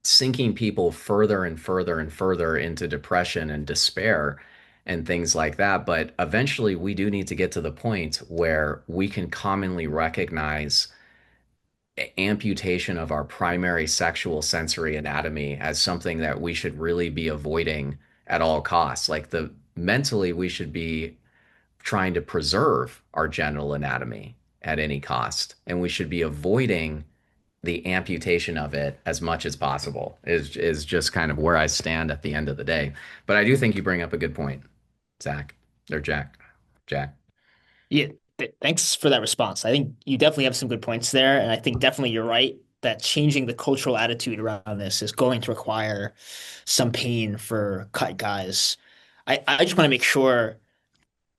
sinking people further and further and further into depression and despair and things like that. But eventually, we do need to get to the point where we can commonly recognize amputation of our primary sexual sensory anatomy as something that we should really be avoiding at all costs. Like the mentally, we should be trying to preserve our genital anatomy at any cost, and we should be avoiding the amputation of it as much as possible is just kind of where I stand at the end of the day. But I do think you bring up a good point, Zach or Jack. Jack. Yeah, thanks for that response. I think you definitely have some good points there, and I think definitely you're right that changing the cultural attitude around this is going to require some pain for cut guys. I just want to make sure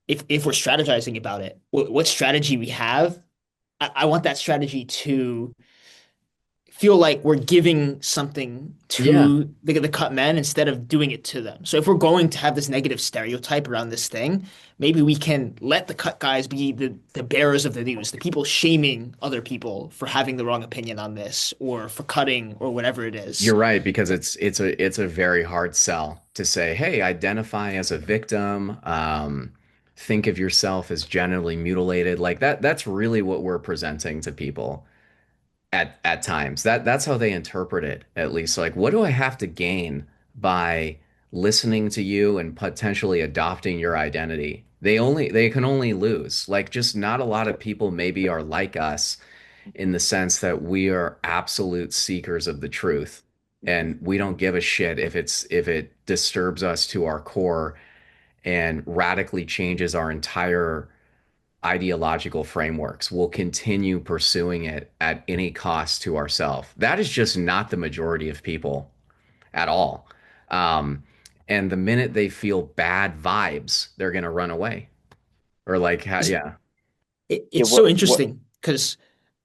if we're strategizing about it, what strategy we have, I want that strategy to feel like we're giving something Yeah, to the cut men instead of doing it to them. So if we're going to have this negative stereotype around this thing, maybe we can let the cut guys be the bearers of the news, the people shaming other people for having the wrong opinion on this or for cutting or whatever it is. you're right because it's a very hard sell to say, hey, identify as a victim, think of yourself as genitally mutilated. Like that's really what we're presenting to people at times. That's how they interpret it, at least. Like, what do I have to gain by listening to you and potentially adopting your identity? They can only lose. Like, just not a lot of people maybe are like us in the sense that we are absolute seekers of the truth. And we don't give a shit if it disturbs us to our core and radically changes our entire ideological frameworks. We'll continue pursuing it at any cost to ourselves. That is just not the majority of people at all. Um, and the minute they feel bad vibes, they're going to run away. Or like, yeah, Yeah, It's so interesting because,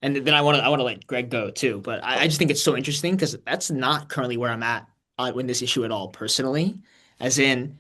and then I want to let Greg go too, but I just think it's so interesting because that's not currently where I'm at in this issue at all personally. As in,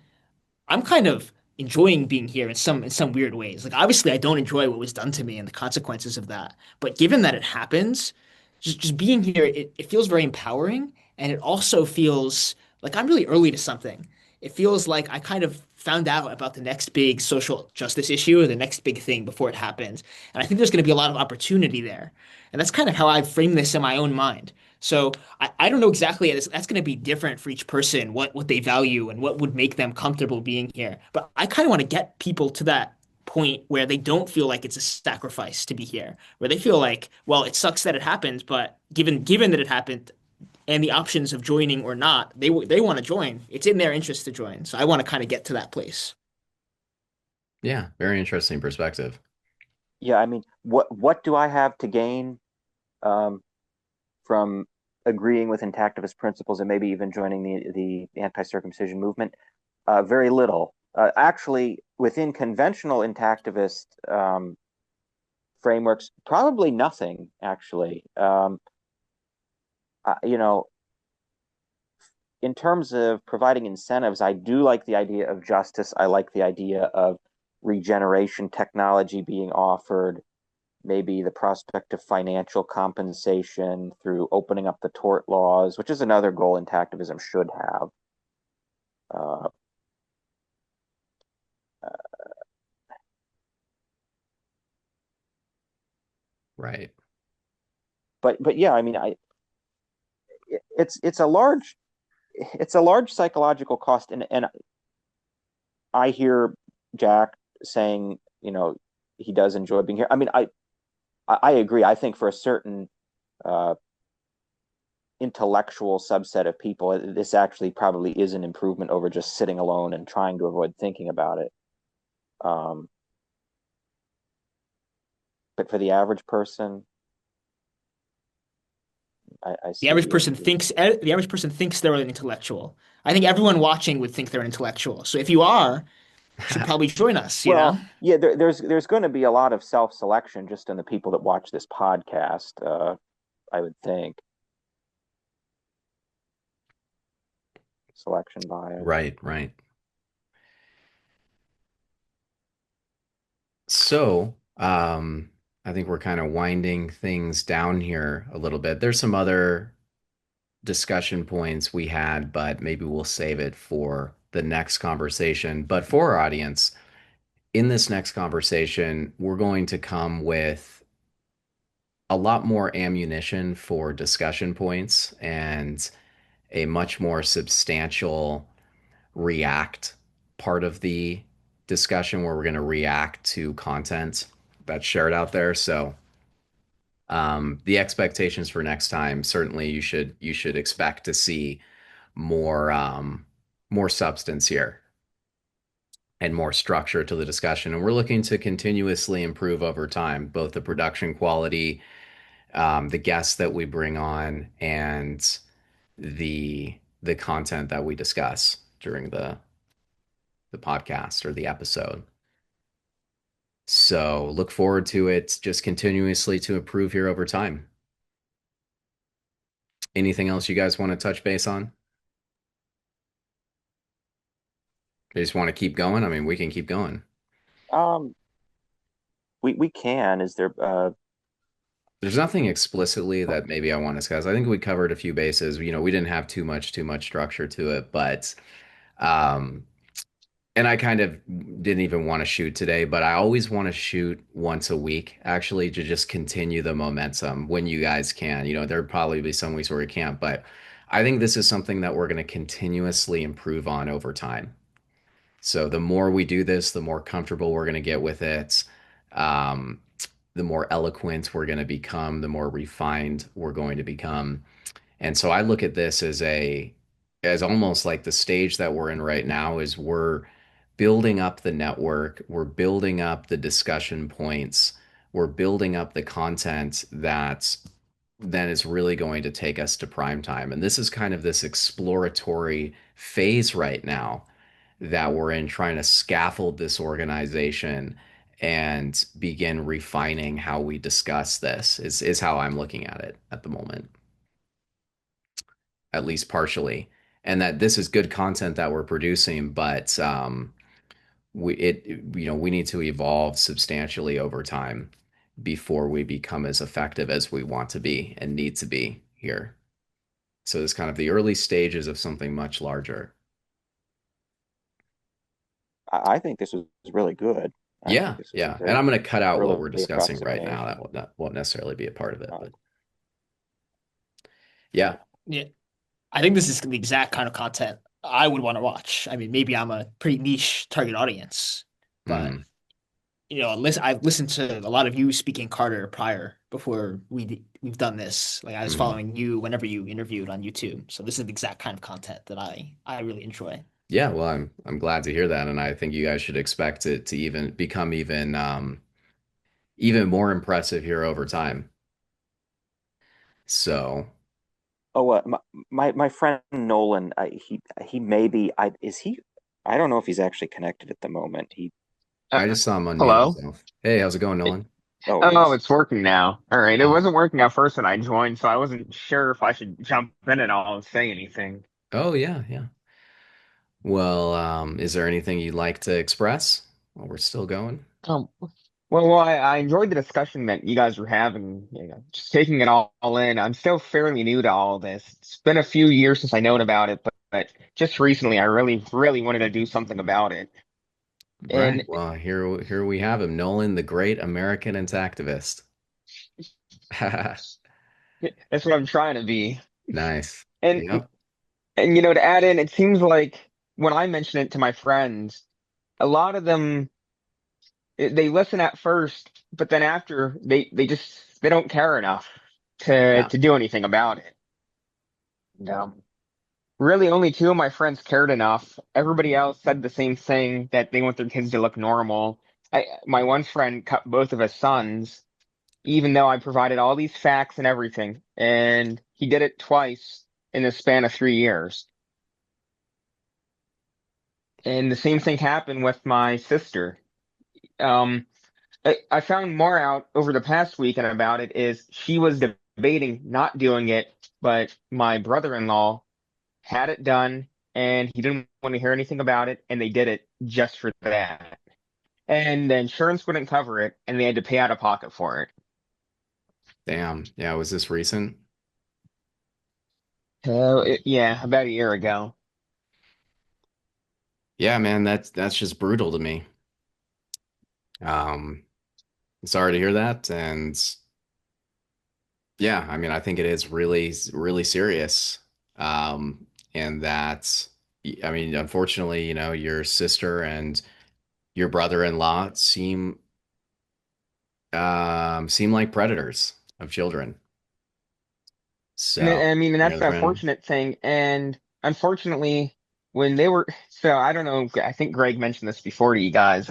I'm kind of enjoying being here in some weird ways. Like obviously I don't enjoy what was done to me and the consequences of that. But given that it happens, just being here, it feels very empowering and it also feels like I'm really early to something. It feels like I kind of found out about the next big social justice issue or the next big thing before it happens. And I think there's going to be a lot of opportunity there. And that's kind of how I frame this in my own mind. So I don't know exactly. That's going to be different for each person, what they value and what would make them comfortable being here. But I kind of want to get people to that point where they don't feel like it's a sacrifice to be here, where they feel like, well, it sucks that it happened, but given that it happened and the options of joining or not, they want to join. It's in their interest to join. So I want to kind of get to that place. yeah, very interesting perspective. yeah, I mean, what do I have to gain um, from agreeing with intactivist principles and maybe even joining the anti-circumcision movement? Very little. Actually, within conventional intactivist frameworks, probably nothing. Actually, you know, in terms of providing incentives, I do like the idea of justice. I like the idea of regeneration technology being offered, maybe the prospect of financial compensation through opening up the tort laws, which is another goal intactivism should have. Uh, Right. but yeah, I mean, it's a large psychological cost, and I hear Jack saying, he does enjoy being here. I mean, I agree. I think for a certain uh, intellectual subset of people, this actually probably is an improvement over just sitting alone and trying to avoid thinking about it. Um, but for the average person, I The see average the person issue. thinks they're an intellectual. I think everyone watching would think they're an intellectual. So if you are, you should probably join us, you know? Well, yeah, there's going to be a lot of self-selection just in the people that watch this podcast. I would think selection bias. Right, right. So, I think we're kind of winding things down here a little bit. There's some other discussion points we had, but maybe we'll save it for the next conversation. But for our audience, in this next conversation, we're going to come with a lot more ammunition for discussion points and a much more substantial react part of the discussion where we're going to react to content that's shared out there. So The expectations for next time, certainly you should expect to see more more substance here and more structure to the discussion. And we're looking to continuously improve over time, both the production quality, the guests that we bring on, and the content that we discuss during the podcast or the episode. So look forward to it just continuously to improve here over time. Anything else you guys want to touch base on? You just want to keep going? I mean, we can keep going. Um, we can. Is there There's nothing explicitly that maybe I want to discuss. I think we covered a few bases. We didn't have too much structure to it, but um, and I kind of didn't even want to shoot today, but I always want to shoot once a week, actually, to just continue the momentum when you guys can. There'll probably be some weeks where we can't, but I think this is something that we're going to continuously improve on over time. So the more we do this, the more comfortable we're going to get with it. Um, the more eloquent we're going to become, the more refined we're going to become. And so I look at this as almost like the stage that we're in right now is we're building up the network, we're building up the discussion points, we're building up the content that then is really going to take us to prime time. And this is kind of this exploratory phase right now that we're in trying to scaffold this organization and begin refining how we discuss this is how I'm looking at it at the moment, at least partially. And that this is good content that we're producing, but we need to evolve substantially over time before we become as effective as we want to be and need to be here. So it's kind of the early stages of something much larger. I think this was really good. I think Yeah, this was a yeah. And great I'm going to cut out what early we're discussing right now. That approximation. won't necessarily be a part of it, Uh, but yeah. Yeah, I think this is the exact kind of content I would want to watch. I mean, maybe I'm a pretty niche target audience, but Mm, I've listened to a lot of you speaking Carter prior before we've done this. Like I was mhm. following you whenever you interviewed on YouTube. So this is the exact kind of content that I really enjoy. Yeah, well, I'm glad to hear that, and I think you guys should expect it to even become even more impressive here over time. So oh, my friend Nolan, he may be. I is he? I don't know if he's actually connected at the moment. Uh, I just saw him unmute Hello? himself. Hey, how's it going, Nolan? Oh, Oh, he's it's working now. All right. It Oh, wasn't working at first when I joined, so I wasn't sure if I should jump in at all and say anything. oh yeah, yeah. Well, is there anything you'd like to express while we're still going? Um, I enjoyed the discussion that you guys were having, just taking it all in. I'm still fairly new to all this. It's been a few years since I known about it, but just recently I really wanted to do something about it. Right. And Well, here we have him, Nolan, the great American activist. that's what I'm trying to be. Nice. And Yep. to add in, it seems like when I mention it to my friends, a lot of them they listen at first, but then after they don't care enough to Yeah. to do anything about it. Really, only two of my friends cared enough. Everybody else said the same thing that they want their kids to look normal. My one friend cut both of his sons, even though I provided all these facts and everything, and he did it twice in the span of 3 years. And the same thing happened with my sister. Um, I found more out over the past weekend about it is she was debating not doing it, but my brother-in-law had it done and he didn't want to hear anything about it, and they did it just for that. And the insurance wouldn't cover it, and they had to pay out of pocket for it. Damn. Yeah, was this recent? Yeah, about a year ago. Yeah, man, that's just brutal to me. Um, Sorry to hear that. And yeah, I mean, I think it is really serious. And that, I mean, unfortunately, your sister and your brother-in-law seem like predators. of children. And So I mean, and that's there's the been, unfortunate thing. And unfortunately, when they were, so I don't know, I think Greg mentioned this before to you guys.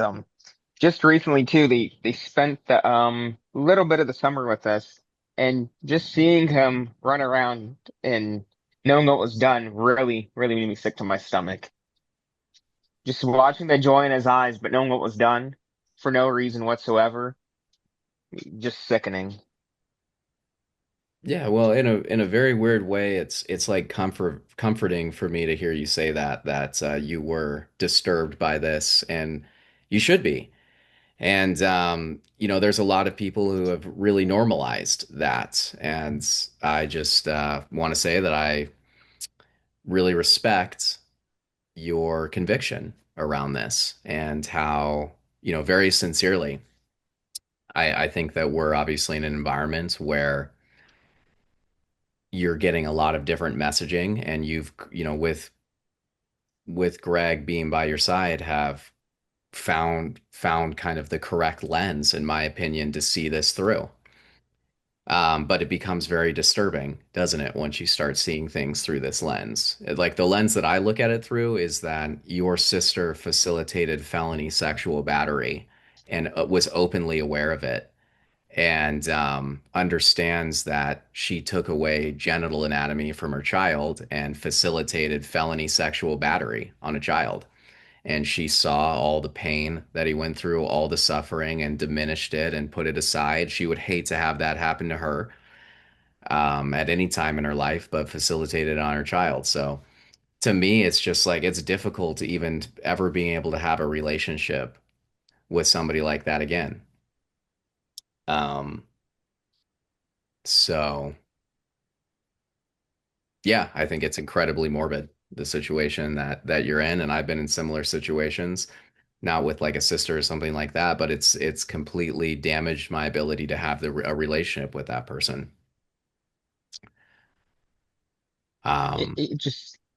Just recently too, they spent the little bit of the summer with us, and just seeing him run around and knowing what was done really made me sick to my stomach. Just watching the joy in his eyes, but knowing what was done for no reason whatsoever, just sickening. yeah, well, in a very weird way, it's like comforting for me to hear you say that you were disturbed by this, and you should be. And there's a lot of people who have really normalized that, and I just want to say that I really respect your conviction around this and how, very sincerely, I think that we're obviously in an environment where you're getting a lot of different messaging, and you've, with Greg being by your side, have found kind of the correct lens, in my opinion, to see this through. But it becomes very disturbing, doesn't it, once you start seeing things through this lens? Like the lens that I look at it through is that your sister facilitated felony sexual battery and was openly aware of it, and understands that she took away genital anatomy from her child and facilitated felony sexual battery on a child. And she saw all the pain that he went through, all the suffering, and diminished it and put it aside. She would hate to have that happen to her at any time in her life, but facilitated on her child. So to me, it's just like it's difficult to even ever being able to have a relationship with somebody like that again. Um, so yeah, I think it's incredibly morbid, the situation that you're in, and I've been in similar situations, not with like a sister or something like that, but it's completely damaged my ability to have a relationship with that person. Um,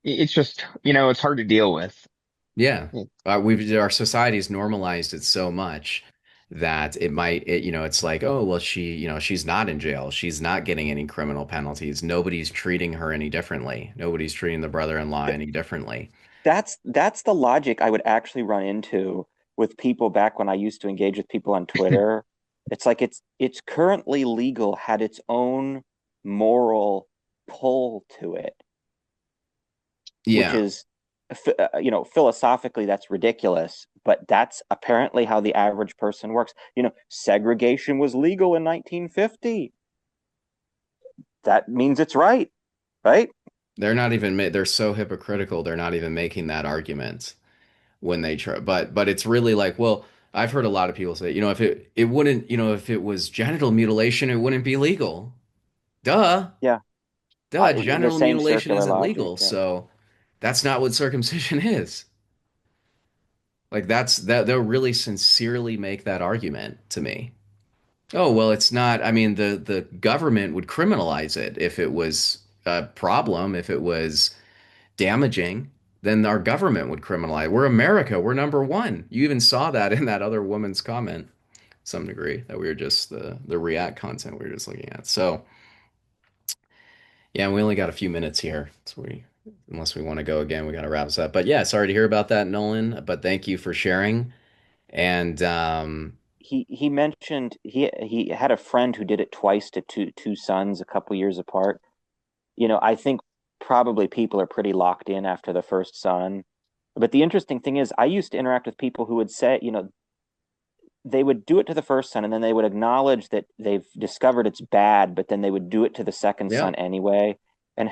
It's just, it's hard to deal with. yeah, our society's normalized it so much that it's like, oh, well, she's not in jail, she's not getting any criminal penalties, nobody's treating her any differently, nobody's treating the brother-in-law any differently. That's the logic I would actually run into with people back when I used to engage with people on Twitter. It's like it's currently legal had its own moral pull to it, which Yeah, is philosophically that's ridiculous, but that's apparently how the average person works. Segregation was legal in 1950. That means it's right, right? they're so hypocritical, they're not even making that argument when they try, but it's really like, well, I've heard a lot of people say, if it wouldn't, if it was genital mutilation, it wouldn't be legal. Duh. Yeah, the Genital same mutilation circular isn't logic. legal, Yeah. so that's not what circumcision is. Like that they'll really sincerely make that argument to me. Oh, well, it's not. I mean, the government would criminalize it if it was a problem, if it was damaging, then our government would criminalize. We're America. We're number one. You even saw that in that other woman's comment, to some degree, that we were just the React content we were just looking at. So yeah, we only got a few minutes here. So unless we want to go again, we got to wrap this up. But yeah, sorry to hear about that, Nolan. But thank you for sharing. And He mentioned he had a friend who did it twice to two sons a couple years apart. I think probably people are pretty locked in after the first son. But the interesting thing is, I used to interact with people who would say, they would do it to the first son and then they would acknowledge that they've discovered it's bad, but then they would do it to the second yeah, son anyway. And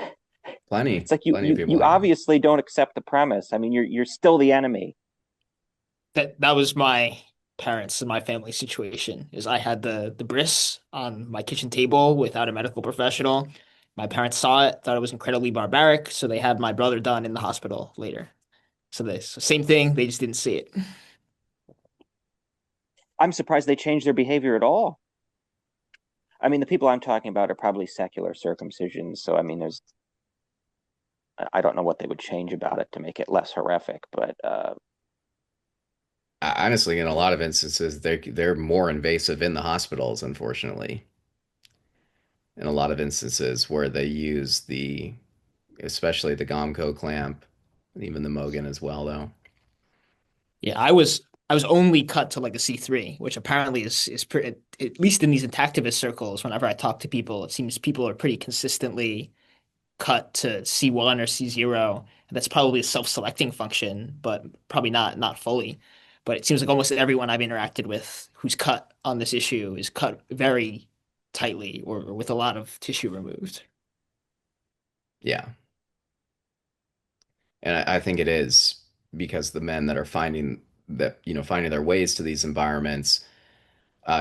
plenty, it's like you plenty of you people you like that. obviously don't accept the premise. I mean, you're still the enemy. That was my parents and my family situation. Is I had the bris on my kitchen table without a medical professional. My parents saw it, thought it was incredibly barbaric, so they had my brother done in the hospital later. So same thing, they just didn't see it. I'm surprised they changed their behavior at all. I mean, the people I'm talking about are probably secular circumcisions. So I mean, I don't know what they would change about it to make it less horrific, but Honestly, in a lot of instances, they're more invasive in the hospitals, unfortunately. in a lot of instances where they use especially the Gomco clamp, and even the Mogan as well, though. Yeah, I was only cut to like a C3, which apparently is pretty, at least in these activist circles, whenever I talk to people, it seems people are pretty consistently cut to C1 or C0. And that's probably a self-selecting function, but probably not fully. But it seems like almost everyone I've interacted with who's cut on this issue is cut very tightly or with a lot of tissue removed. Yeah. And I think it is because the men that are finding their ways to these environments,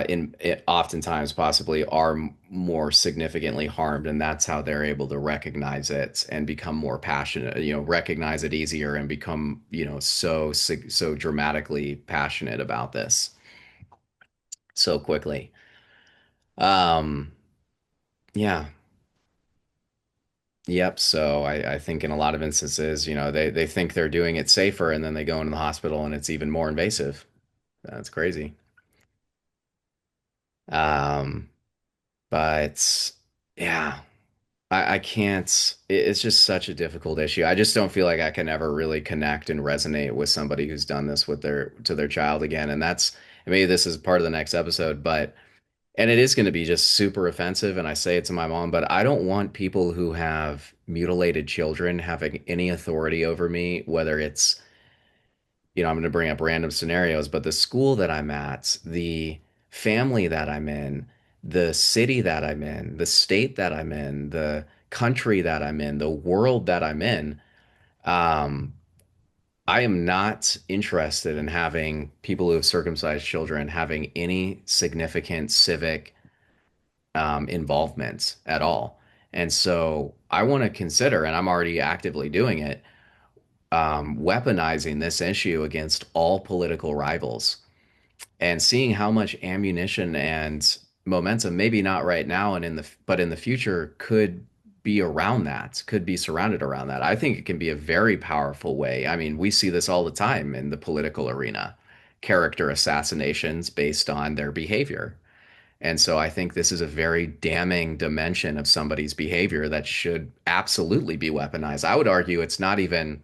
in it oftentimes possibly are more significantly harmed, and that's how they're able to recognize it and become more passionate, recognize it easier and become, so dramatically passionate about this so quickly. Um, yeah. Yep. So I think in a lot of instances, they think they're doing it safer and then they go into the hospital and it's even more invasive. That's crazy. Um, but yeah, I can't, it's just such a difficult issue. I just don't feel like I can ever really connect and resonate with somebody who's done this to their child again. And maybe this is part of the next episode, and it is going to be just super offensive. And I say it to my mom, but I don't want people who have mutilated children having any authority over me, whether it's, I'm going to bring up random scenarios, but the school that I'm at, the family that I'm in, the city that I'm in, the state that I'm in, the country that I'm in, the world that I'm in. Um, I am not interested in having people who have circumcised children having any significant civic involvement at all. And so I want to consider, and I'm already actively doing it, weaponizing this issue against all political rivals and seeing how much ammunition and momentum, maybe not right now and but in the future, could be around that, could be surrounded around that. I think it can be a very powerful way. I mean, we see this all the time in the political arena, character assassinations based on their behavior. And so I think this is a very damning dimension of somebody's behavior that should absolutely be weaponized. I would argue it's not even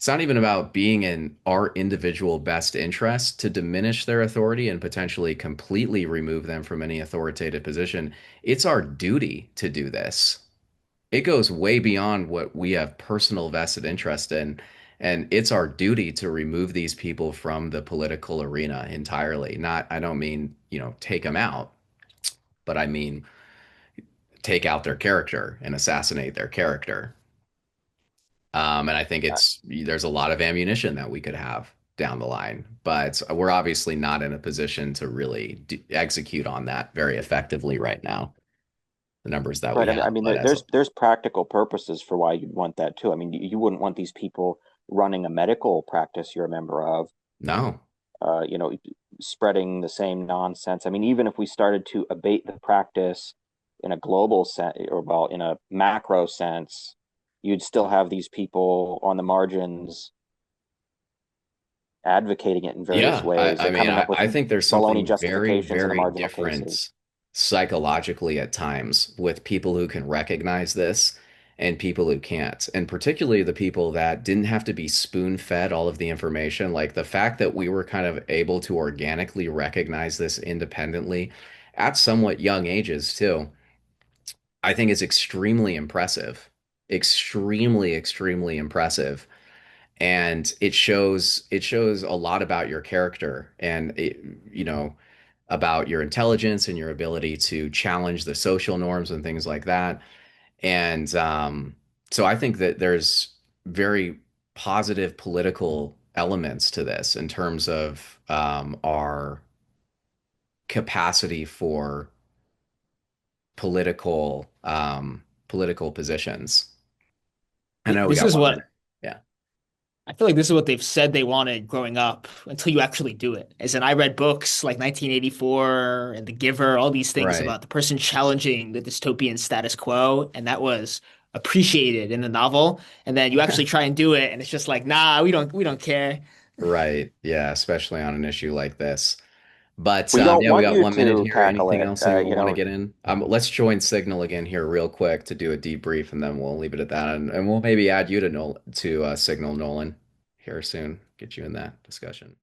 about being in our individual best interest to diminish their authority and potentially completely remove them from any authoritative position. It's our duty to do this. It goes way beyond what we have personal vested interest in. And it's our duty to remove these people from the political arena entirely. I don't mean, take them out, but I mean, take out their character and assassinate their character. And I think there's a lot of ammunition that we could have down the line, but we're obviously not in a position to really execute on that very effectively right now. The numbers that we Right. I have, mean, but there's practical purposes for why you'd want that too. I mean, you wouldn't want these people running a medical practice you're a member of, no, uh, you know, spreading the same nonsense. I mean, even if we started to abate the practice in a global sense, or well, in a macro sense, you'd still have these people on the margins advocating it in various yeah, I, ways I or mean, coming up with I think there's baloney something very, justifications in the very marginal cases. different psychologically at times with people who can recognize this and people who can't. And particularly the people that didn't have to be spoon-fed all of the information. Like the fact that we were kind of able to organically recognize this independently at somewhat young ages too, I think is extremely impressive. Extremely, extremely impressive, and it shows a lot about your character and about your intelligence and your ability to challenge the social norms and things like that. And so I think that there's very positive political elements to this in terms of our capacity for political positions. I know we This got is one what minute. Yeah. I feel like this is what they've said they wanted growing up until you actually do it. As in, I read books like 1984 and The Giver, all these things Right. about the person challenging the dystopian status quo, and that was appreciated in the novel. And then you actually try and do it, and it's just like, nah, we don't care. Right. Yeah, especially on an issue like this. But We don't yeah, we want got you 1 minute to here. tackle Anything it. else anyone want to get in? Let's join Signal again here real quick to do a debrief, and then we'll leave it at that. And we'll maybe add you to Signal, Nolan, here soon. Get you in that discussion.